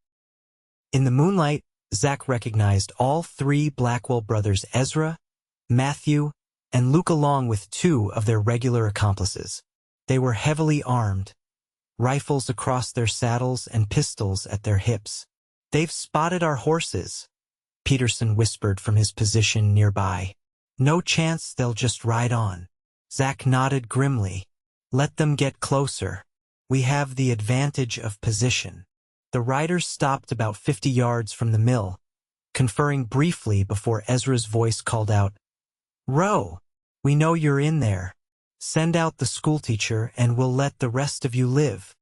In the moonlight, Zach recognized all 3 Blackwell brothers, Ezra, Matthew, and Luke, along with 2 of their regular accomplices. They were heavily armed, rifles across their saddles and pistols at their hips. They've spotted our horses, Peterson whispered from his position nearby. No chance they'll just ride on. Zach nodded grimly. Let them get closer. We have the advantage of position. The riders stopped about 50 yards from the mill, conferring briefly before Ezra's voice called out, Rowe, we know you're in there. Send out the schoolteacher and we'll let the rest of you live.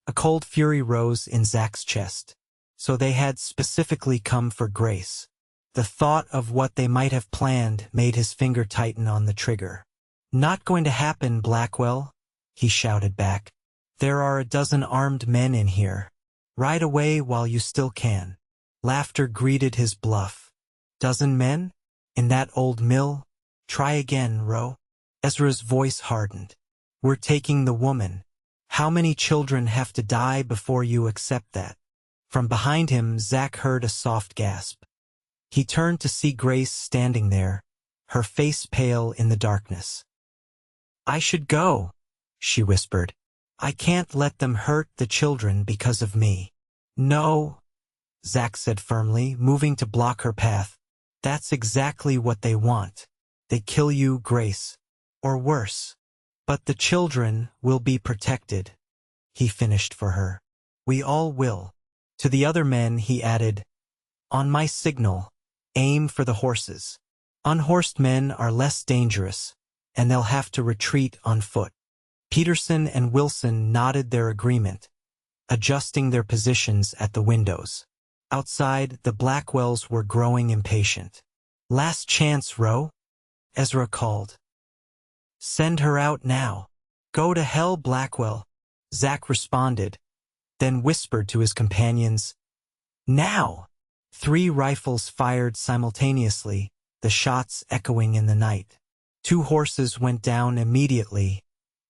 A cold fury rose in Zach's chest. So they had specifically come for Grace. The thought of what they might have planned made his finger tighten on the trigger. Not going to happen, Blackwell, he shouted back. There are a dozen armed men in here. Ride away while you still can. Laughter greeted his bluff. Dozen men? In that old mill? Try again, Rowe. Ezra's voice hardened. We're taking the woman. How many children have to die before you accept that? From behind him, Zach heard a soft gasp. He turned to see Grace standing there, her face pale in the darkness. I should go, she whispered. I can't let them hurt the children because of me. No, Zach said firmly, moving to block her path. That's exactly what they want. They kill you, Grace. Or worse. But the children will be protected, he finished for her. We all will. To the other men, he added, on my signal, aim for the horses. Unhorsed men are less dangerous, and they'll have to retreat on foot. Peterson and Wilson nodded their agreement, adjusting their positions at the windows. Outside, the Blackwells were growing impatient. Last chance, Rowe, Ezra called. Send her out now. Go to hell, Blackwell, Zach responded, then whispered to his companions, now! 3 rifles fired simultaneously, the shots echoing in the night. 2 horses went down immediately,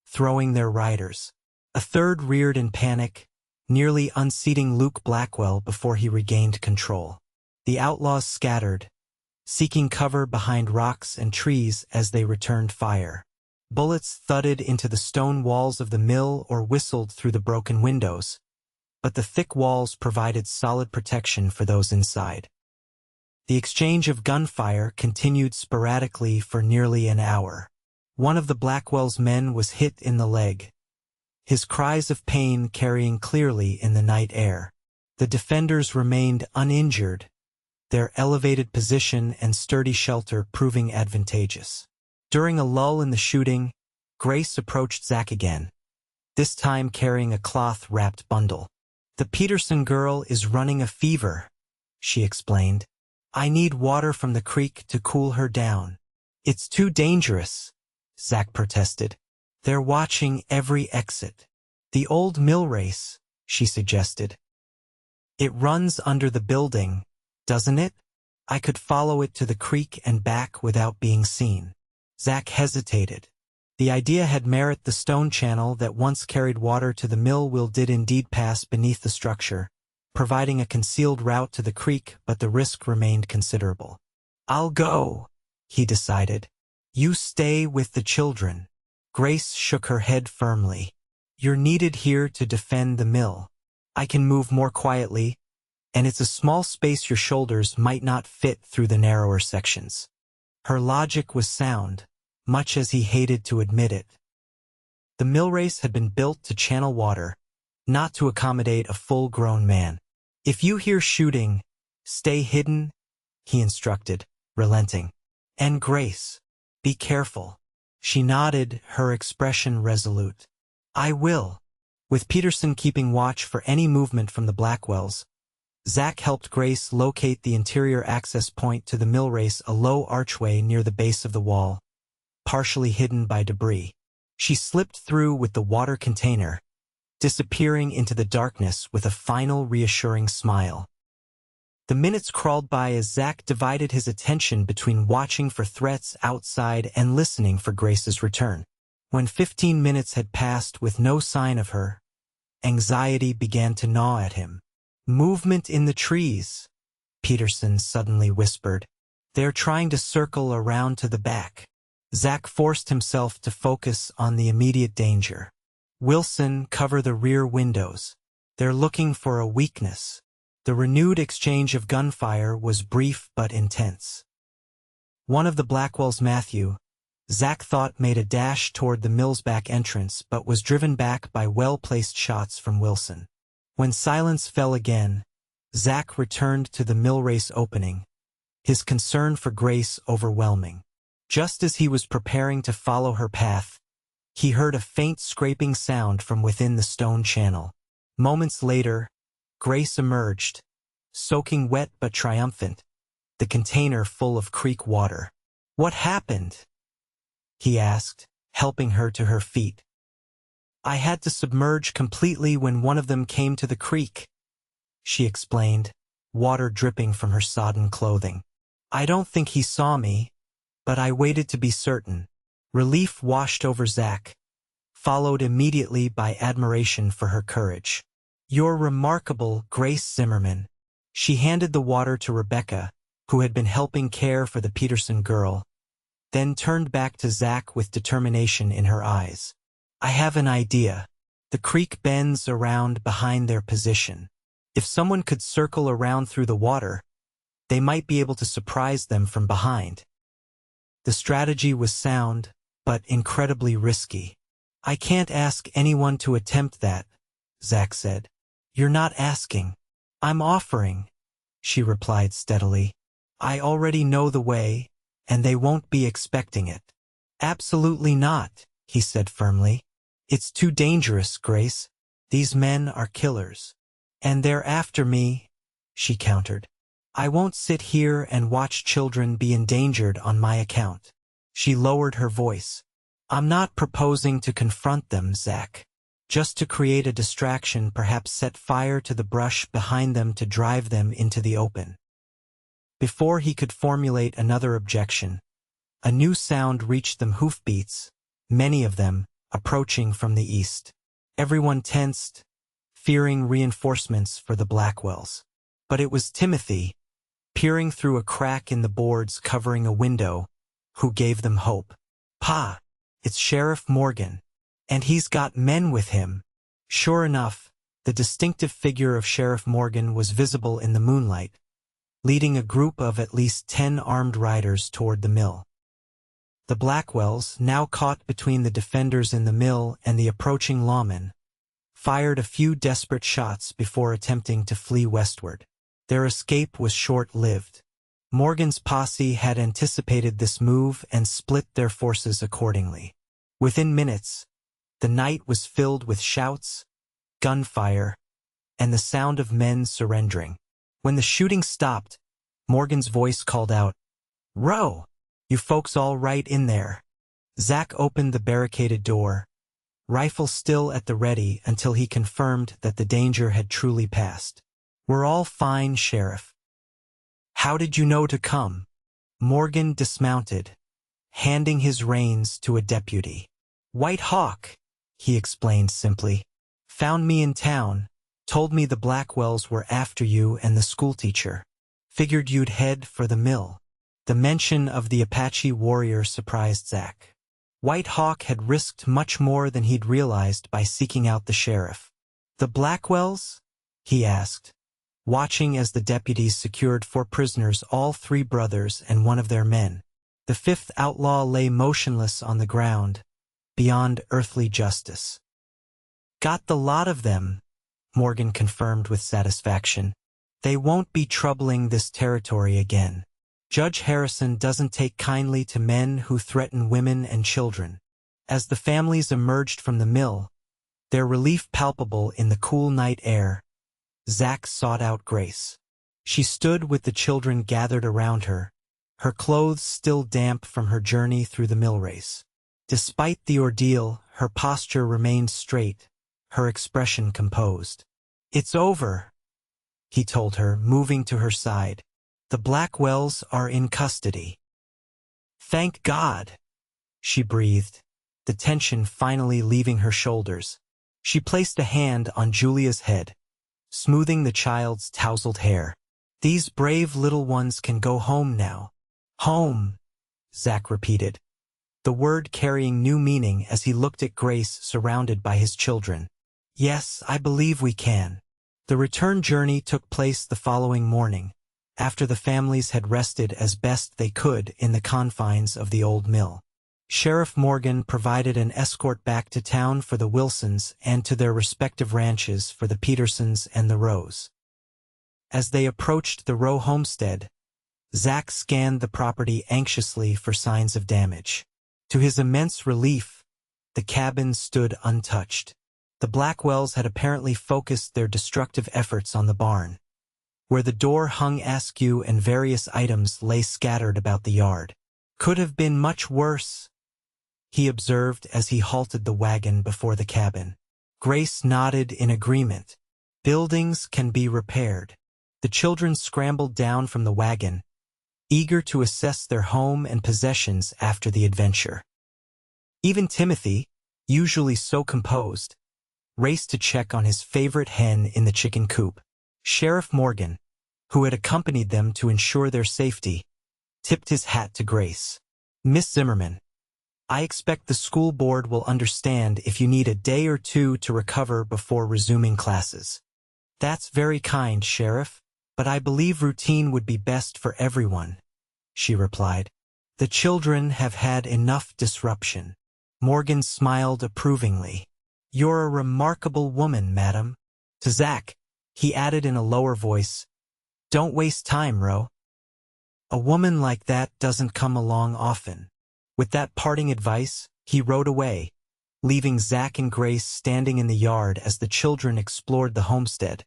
throwing their riders. A third reared in panic, nearly unseating Luke Blackwell before he regained control. The outlaws scattered, seeking cover behind rocks and trees as they returned fire. Bullets thudded into the stone walls of the mill or whistled through the broken windows, but the thick walls provided solid protection for those inside. The exchange of gunfire continued sporadically for nearly an hour. One of the Blackwell's men was hit in the leg, his cries of pain carrying clearly in the night air. The defenders remained uninjured, their elevated position and sturdy shelter proving advantageous. During a lull in the shooting, Grace approached Zach again, this time carrying a cloth-wrapped bundle. The Peterson girl is running a fever, she explained. I need water from the creek to cool her down. It's too dangerous, Zach protested. They're watching every exit. The old mill race, she suggested. It runs under the building, doesn't it? I could follow it to the creek and back without being seen. Zach hesitated. The idea had merit. The stone channel that once carried water to the mill did indeed pass beneath the structure, providing a concealed route to the creek, but the risk remained considerable. I'll go, he decided. You stay with the children. Grace shook her head firmly. You're needed here to defend the mill. I can move more quietly, and it's a small space. Your shoulders might not fit through the narrower sections. Her logic was sound, much as he hated to admit it. The mill race had been built to channel water, not to accommodate a full-grown man. "If you hear shooting, stay hidden," he instructed, relenting. "And Grace, be careful." She nodded, her expression resolute. "I will." With Peterson keeping watch for any movement from the Blackwells, Zach helped Grace locate the interior access point to the mill race, a low archway near the base of the wall, partially hidden by debris. She slipped through with the water container, disappearing into the darkness with a final reassuring smile. The minutes crawled by as Zach divided his attention between watching for threats outside and listening for Grace's return. When 15 minutes had passed with no sign of her, anxiety began to gnaw at him. "Movement in the trees," Peterson suddenly whispered. "They're trying to circle around to the back." Zach forced himself to focus on the immediate danger. "Wilson, cover the rear windows. They're looking for a weakness." The renewed exchange of gunfire was brief but intense. One of the Blackwells, Matthew, Zach thought, made a dash toward the mill's back entrance but was driven back by well-placed shots from Wilson. When silence fell again, Zach returned to the mill race opening, his concern for Grace overwhelming. Just as he was preparing to follow her path, he heard a faint scraping sound from within the stone channel. Moments later, Grace emerged, soaking wet but triumphant, the container full of creek water. "What happened?" he asked, helping her to her feet. "I had to submerge completely when one of them came to the creek," she explained, water dripping from her sodden clothing. "I don't think he saw me, but I waited to be certain." Relief washed over Zach, followed immediately by admiration for her courage. "You're remarkable, Grace Zimmerman." She handed the water to Rebecca, who had been helping care for the Peterson girl, then turned back to Zach with determination in her eyes. "I have an idea." The creek bends around behind their position. If someone could circle around through the water, they might be able to surprise them from behind. The strategy was sound, but incredibly risky. "I can't ask anyone to attempt that," Zach said. "You're not asking. I'm offering," she replied steadily. "I already know the way, and they won't be expecting it." "Absolutely not," he said firmly. "It's too dangerous, Grace. These men are killers. And they're after me," she countered. "I won't sit here and watch children be endangered on my account." She lowered her voice. "I'm not proposing to confront them, Zach. Just to create a distraction, perhaps set fire to the brush behind them to drive them into the open." Before he could formulate another objection, a new sound reached them: hoofbeats, many of them, approaching from the east. Everyone tensed, fearing reinforcements for the Blackwells. But it was Timothy, peering through a crack in the boards covering a window, who gave them hope. "Pa, it's Sheriff Morgan. And he's got men with him." Sure enough, the distinctive figure of Sheriff Morgan was visible in the moonlight, leading a group of at least 10 armed riders toward the mill. The Blackwells, now caught between the defenders in the mill and the approaching lawmen, fired a few desperate shots before attempting to flee westward. Their escape was short-lived. Morgan's posse had anticipated this move and split their forces accordingly. Within minutes, the night was filled with shouts, gunfire, and the sound of men surrendering. When the shooting stopped, Morgan's voice called out, "Rowe, you folks all right in there?" Zach opened the barricaded door, rifle still at the ready, until he confirmed that the danger had truly passed. "We're all fine, Sheriff." "How did you know to come?" Morgan dismounted, handing his reins to a deputy. "White Hawk," he explained simply. "Found me in town, told me the Blackwells were after you and the schoolteacher. Figured you'd head for the mill." The mention of the Apache warrior surprised Zach. White Hawk had risked much more than he'd realized by seeking out the sheriff. "The Blackwells?" he asked, watching as the deputies secured 4 prisoners, all 3 brothers and one of their men. The fifth outlaw lay motionless on the ground, beyond earthly justice. "Got the lot of them," Morgan confirmed with satisfaction. "They won't be troubling this territory again. Judge Harrison doesn't take kindly to men who threaten women and children." As the families emerged from the mill, their relief palpable in the cool night air, Zach sought out Grace. She stood with the children gathered around her, her clothes still damp from her journey through the mill race. Despite the ordeal, her posture remained straight, her expression composed. "It's over," he told her, moving to her side. "The Blackwells are in custody." "Thank God," she breathed, the tension finally leaving her shoulders. She placed a hand on Julia's head, smoothing the child's tousled hair. "These brave little ones can go home now." "Home," Zach repeated, the word carrying new meaning as he looked at Grace surrounded by his children. "Yes, I believe we can." The return journey took place the following morning, after the families had rested as best they could in the confines of the old mill. Sheriff Morgan provided an escort back to town for the Wilsons and to their respective ranches for the Petersons and the Rowes. As they approached the Rowe homestead, Zach scanned the property anxiously for signs of damage. To his immense relief, the cabin stood untouched. The Blackwells had apparently focused their destructive efforts on the barn, where the door hung askew and various items lay scattered about the yard. "Could have been much worse," he observed as he halted the wagon before the cabin. Grace nodded in agreement. "Buildings can be repaired." The children scrambled down from the wagon, eager to assess their home and possessions after the adventure. Even Timothy, usually so composed, raced to check on his favorite hen in the chicken coop. Sheriff Morgan, who had accompanied them to ensure their safety, tipped his hat to Grace. "Miss Zimmerman, I expect the school board will understand if you need a day or two to recover before resuming classes." "That's very kind, Sheriff, but I believe routine would be best for everyone," she replied. "The children have had enough disruption." Morgan smiled approvingly. "You're a remarkable woman, madam." To Zach, he added in a lower voice, "Don't waste time, Rowe. A woman like that doesn't come along often." With that parting advice, he rode away, leaving Zach and Grace standing in the yard as the children explored the homestead,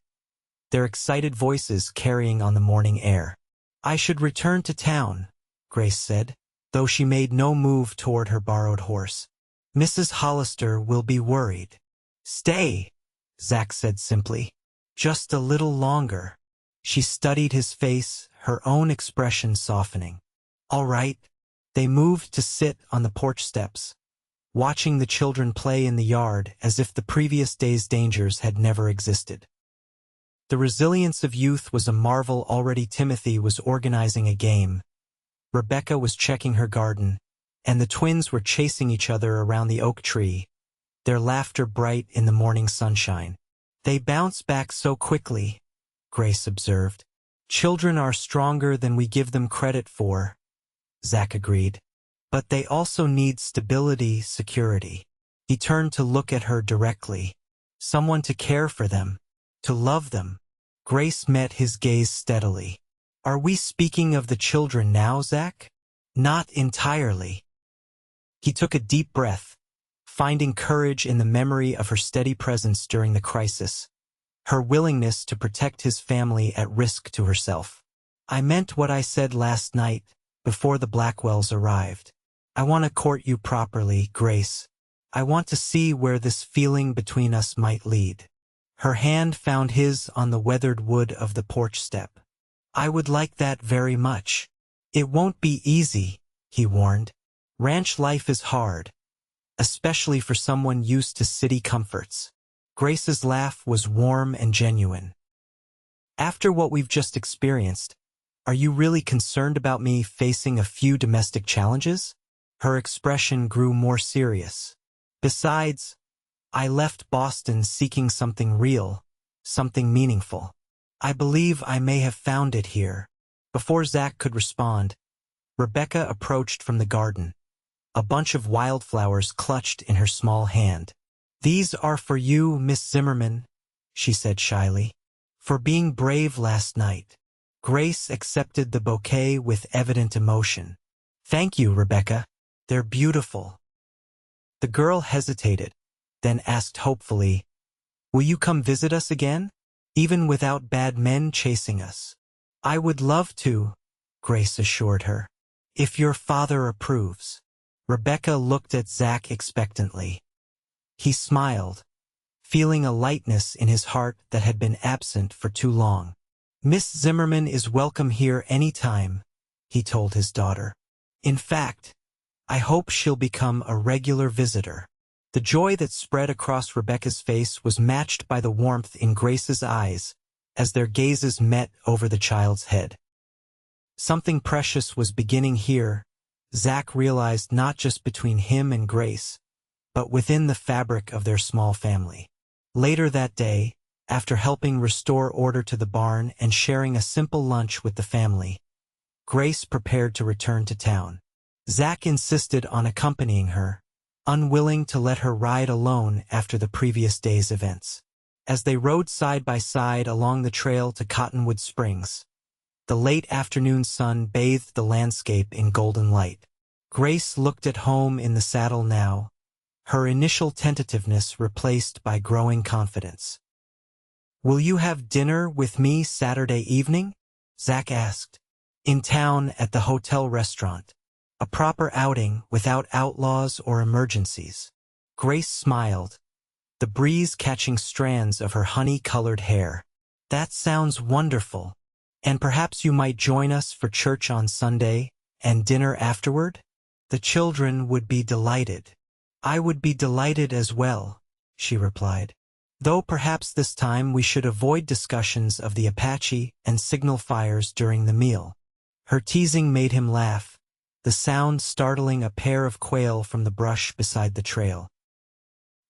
their excited voices carrying on the morning air. "I should return to town," Grace said, though she made no move toward her borrowed horse. "Mrs. Hollister will be worried." "Stay," Zach said simply. "Just a little longer." She studied his face, her own expression softening. "All right." They moved to sit on the porch steps, watching the children play in the yard as if the previous day's dangers had never existed. The resilience of youth was a marvel already. Timothy was organizing a game, Rebecca was checking her garden, and the twins were chasing each other around the oak tree, their laughter bright in the morning sunshine. "They bounce back so quickly," Grace observed. "Children are stronger than we give them credit for," Zach agreed. "But they also need stability, security." He turned to look at her directly. "Someone to care for them, to love them." Grace met his gaze steadily. "Are we speaking of the children now, Zach?" "Not entirely." He took a deep breath, finding courage in the memory of her steady presence during the crisis, her willingness to protect his family at risk to herself. "I meant what I said last night, before the Blackwells arrived. I want to court you properly, Grace. I want to see where this feeling between us might lead." Her hand found his on the weathered wood of the porch step. "I would like that very much." "It won't be easy," he warned. "Ranch life is hard, especially for someone used to city comforts." Grace's laugh was warm and genuine. "After what we've just experienced, are you really concerned about me facing a few domestic challenges?" Her expression grew more serious. "Besides, I left Boston seeking something real, something meaningful. I believe I may have found it here." Before Zach could respond, Rebecca approached from the garden, a bunch of wildflowers clutched in her small hand. "These are for you, Miss Zimmerman," she said shyly, "for being brave last night." Grace accepted the bouquet with evident emotion. "Thank you, Rebecca. They're beautiful." The girl hesitated, then asked hopefully, "Will you come visit us again, even without bad men chasing us?" "I would love to," Grace assured her, "if your father approves." Rebecca looked at Zach expectantly. He smiled, feeling a lightness in his heart that had been absent for too long. "Miss Zimmerman is welcome here any time," he told his daughter. "In fact, I hope she'll become a regular visitor." The joy that spread across Rebecca's face was matched by the warmth in Grace's eyes as their gazes met over the child's head. Something precious was beginning here, Zach realized, not just between him and Grace, but within the fabric of their small family. Later that day, after helping restore order to the barn and sharing a simple lunch with the family, Grace prepared to return to town. Zach insisted on accompanying her, unwilling to let her ride alone after the previous day's events. As they rode side by side along the trail to Cottonwood Springs, the late afternoon sun bathed the landscape in golden light. Grace looked at home in the saddle now, her initial tentativeness replaced by growing confidence. "Will you have dinner with me Saturday evening?" Zach asked. "In town at the hotel restaurant. A proper outing without outlaws or emergencies." Grace smiled, the breeze catching strands of her honey-colored hair. "That sounds wonderful. And perhaps you might join us for church on Sunday, and dinner afterward?" "The children would be delighted." "I would be delighted as well," she replied. "Though perhaps this time we should avoid discussions of the Apache and signal fires during the meal." Her teasing made him laugh, the sound startling a pair of quail from the brush beside the trail.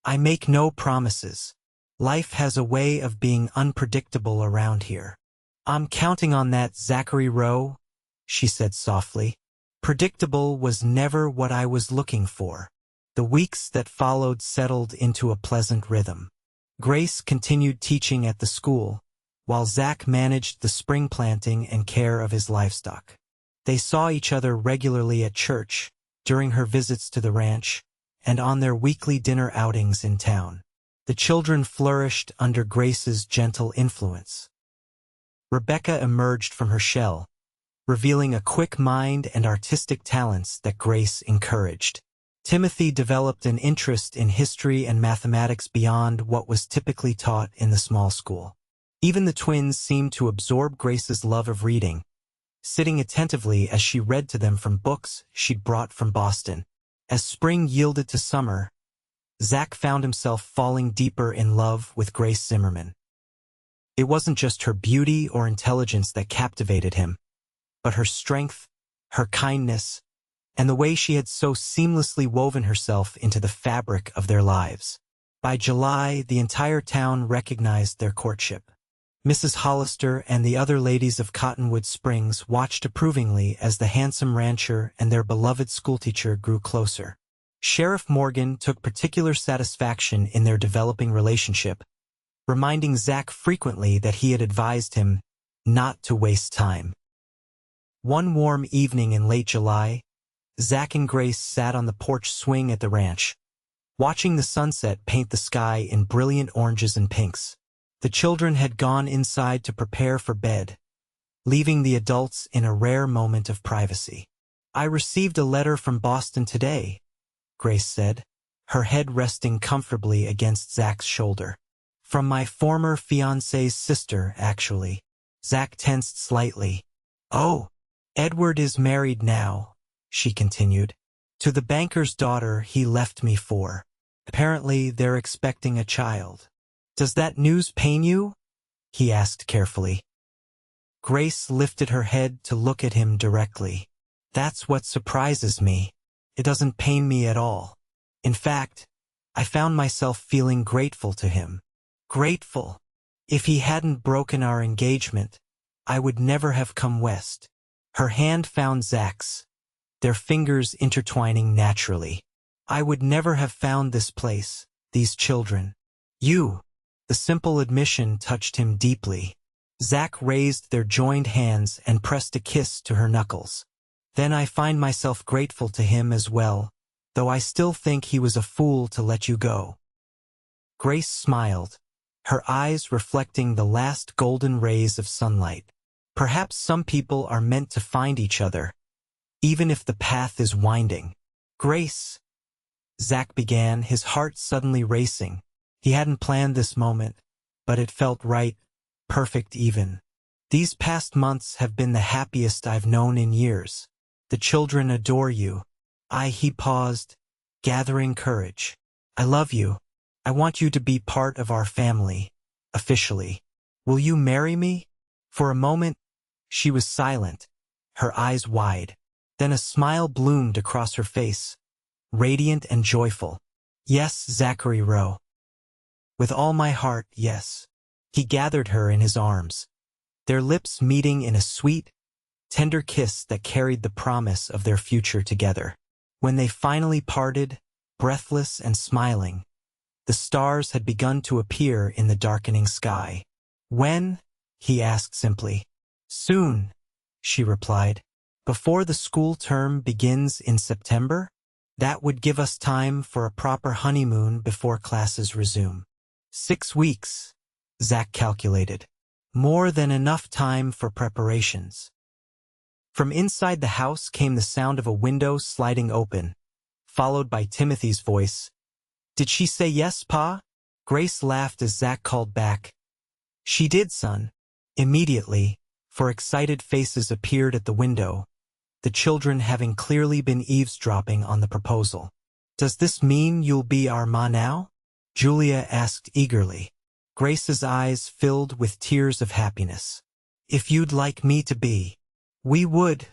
"I make no promises. Life has a way of being unpredictable around here." "I'm counting on that, Zachary Rowe," she said softly. "Predictable was never what I was looking for." The weeks that followed settled into a pleasant rhythm. Grace continued teaching at the school, while Zach managed the spring planting and care of his livestock. They saw each other regularly at church, during her visits to the ranch, and on their weekly dinner outings in town. The children flourished under Grace's gentle influence. Rebecca emerged from her shell, revealing a quick mind and artistic talents that Grace encouraged. Timothy developed an interest in history and mathematics beyond what was typically taught in the small school. Even the twins seemed to absorb Grace's love of reading, sitting attentively as she read to them from books she'd brought from Boston. As spring yielded to summer, Zach found himself falling deeper in love with Grace Zimmerman. It wasn't just her beauty or intelligence that captivated him, but her strength, her kindness, and the way she had so seamlessly woven herself into the fabric of their lives. By July, the entire town recognized their courtship. Mrs. Hollister and the other ladies of Cottonwood Springs watched approvingly as the handsome rancher and their beloved schoolteacher grew closer. Sheriff Morgan took particular satisfaction in their developing relationship, reminding Zach frequently that he had advised him not to waste time. One warm evening in late July, Zach and Grace sat on the porch swing at the ranch, watching the sunset paint the sky in brilliant oranges and pinks. The children had gone inside to prepare for bed, leaving the adults in a rare moment of privacy. "I received a letter from Boston today," Grace said, her head resting comfortably against Zach's shoulder. "From my former fiancé's sister, actually." Zach tensed slightly. "Oh, Edward is married now," she continued, "to the banker's daughter he left me for. Apparently they're expecting a child." "Does that news pain you?" he asked carefully. Grace lifted her head to look at him directly. "That's what surprises me. It doesn't pain me at all. In fact, I found myself feeling grateful to him. Grateful. If he hadn't broken our engagement, I would never have come west." Her hand found Zach's, their fingers intertwining naturally. I would never have found this place, these children. You. The simple admission touched him deeply. Zach raised their joined hands and pressed a kiss to her knuckles. Then I find myself grateful to him as well, though I still think he was a fool to let you go. Grace smiled, her eyes reflecting the last golden rays of sunlight. Perhaps some people are meant to find each other, even if the path is winding. Grace, Zach began, his heart suddenly racing. He hadn't planned this moment, but it felt right, perfect even. These past months have been the happiest I've known in years. The children adore you. He paused, gathering courage. I love you. I want you to be part of our family, officially. Will you marry me? For a moment, she was silent, her eyes wide. Then a smile bloomed across her face, radiant and joyful. Yes, Zachary Rowe. With all my heart, yes. He gathered her in his arms, their lips meeting in a sweet, tender kiss that carried the promise of their future together. When they finally parted, breathless and smiling, the stars had begun to appear in the darkening sky. When? He asked simply. Soon, she replied. Before the school term begins in September? That would give us time for a proper honeymoon before classes resume. 6 weeks, Zach calculated. More than enough time for preparations. From inside the house came the sound of a window sliding open, followed by Timothy's voice. Did she say yes, Pa? Grace laughed as Zach called back. She did, son. Immediately, for excited faces appeared at the window, the children having clearly been eavesdropping on the proposal. Does this mean you'll be our ma now? Julia asked eagerly. Grace's eyes filled with tears of happiness. If you'd like me to be. We would,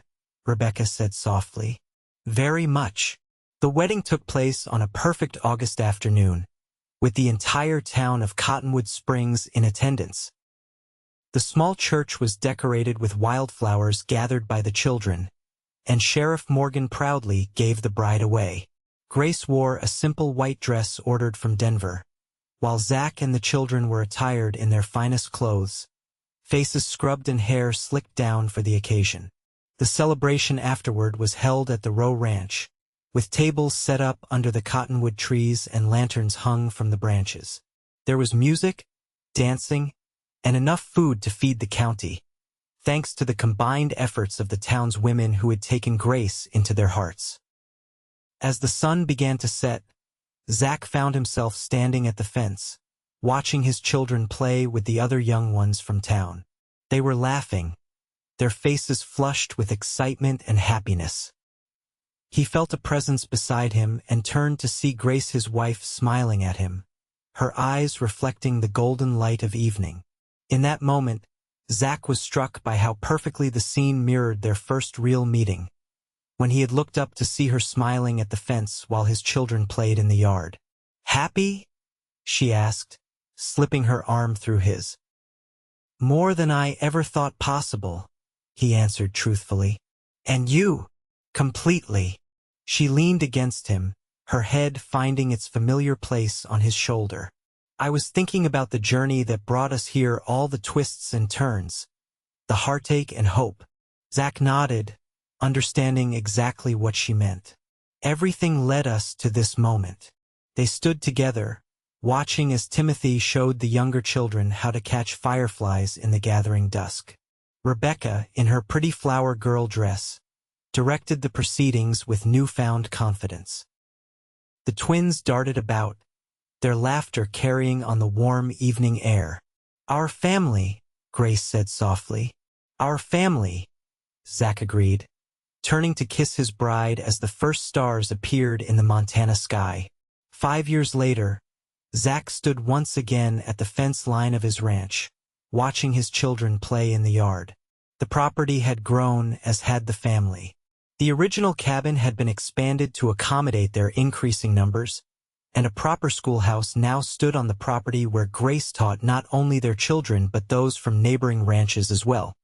Rebecca said softly. Very much. The wedding took place on a perfect August afternoon, with the entire town of Cottonwood Springs in attendance. The small church was decorated with wildflowers gathered by the children, and Sheriff Morgan proudly gave the bride away. Grace wore a simple white dress ordered from Denver, while Zach and the children were attired in their finest clothes, faces scrubbed and hair slicked down for the occasion. The celebration afterward was held at the Rowe Ranch, with tables set up under the cottonwood trees and lanterns hung from the branches. There was music, dancing, and enough food to feed the county, thanks to the combined efforts of the town's women who had taken Grace into their hearts. As the sun began to set, Zach found himself standing at the fence, watching his children play with the other young ones from town. They were laughing, their faces flushed with excitement and happiness. He felt a presence beside him and turned to see Grace, his wife, smiling at him, her eyes reflecting the golden light of evening. In that moment, Zach was struck by how perfectly the scene mirrored their first real meeting, when he had looked up to see her smiling at the fence while his children played in the yard. Happy? She asked, slipping her arm through his. More than I ever thought possible, he answered truthfully. And you? Completely. She leaned against him, her head finding its familiar place on his shoulder. I was thinking about the journey that brought us here, all the twists and turns, the heartache and hope. Zach nodded, understanding exactly what she meant. Everything led us to this moment. They stood together, watching as Timothy showed the younger children how to catch fireflies in the gathering dusk. Rebecca, in her pretty flower girl dress, directed the proceedings with newfound confidence. The twins darted about, their laughter carrying on the warm evening air. Our family, Grace said softly. Our family, Zach agreed, turning to kiss his bride as the first stars appeared in the Montana sky. 5 years later, Zach stood once again at the fence line of his ranch, watching his children play in the yard. The property had grown as had the family. The original cabin had been expanded to accommodate their increasing numbers, and a proper schoolhouse now stood on the property where Grace taught not only their children but those from neighboring ranches as well.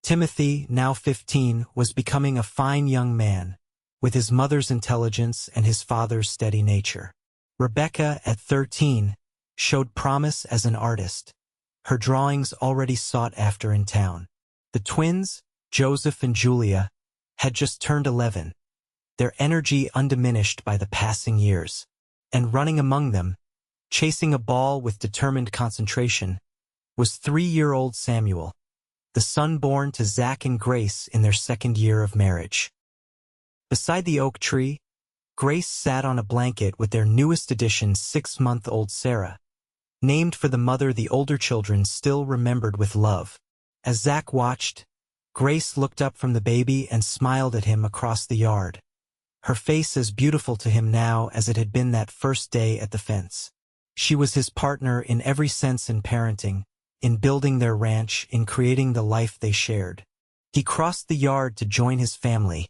Timothy, now 15, was becoming a fine young man, with his mother's intelligence and his father's steady nature. Rebecca, at 13, showed promise as an artist, her drawings already sought after in town. The twins, Joseph and Julia, had just turned 11, their energy undiminished by the passing years. And running among them, chasing a ball with determined concentration, was 3-year-old Samuel, the son born to Zach and Grace in their 2nd year of marriage. Beside the oak tree, Grace sat on a blanket with their newest addition, 6-month-old Sarah, named for the mother the older children still remembered with love. As Zach watched, Grace looked up from the baby and smiled at him across the yard, her face as beautiful to him now as it had been that first day at the fence. She was his partner in every sense in parenting, in building their ranch, in creating the life they shared. He crossed the yard to join his family,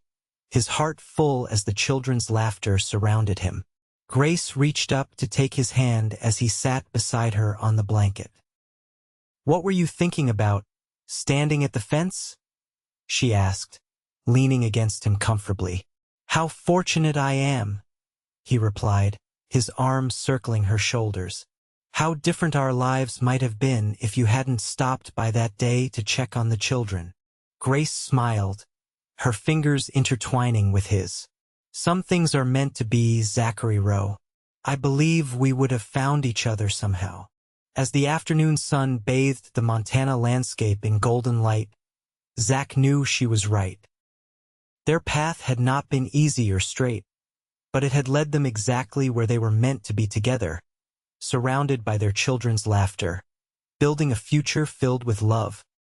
his heart full as the children's laughter surrounded him. Grace reached up to take his hand as he sat beside her on the blanket. "What were you thinking about, standing at the fence?" she asked, leaning against him comfortably. "How fortunate I am," he replied, his arms circling her shoulders. "How different our lives might have been if you hadn't stopped by that day to check on the children." Grace smiled, her fingers intertwining with his. "Some things are meant to be, Zachary Rowe. I believe we would have found each other somehow." As the afternoon sun bathed the Montana landscape in golden light, Zach knew she was right. Their path had not been easy or straight, but it had led them exactly where they were meant to be together, surrounded by their children's laughter, building a future filled with love.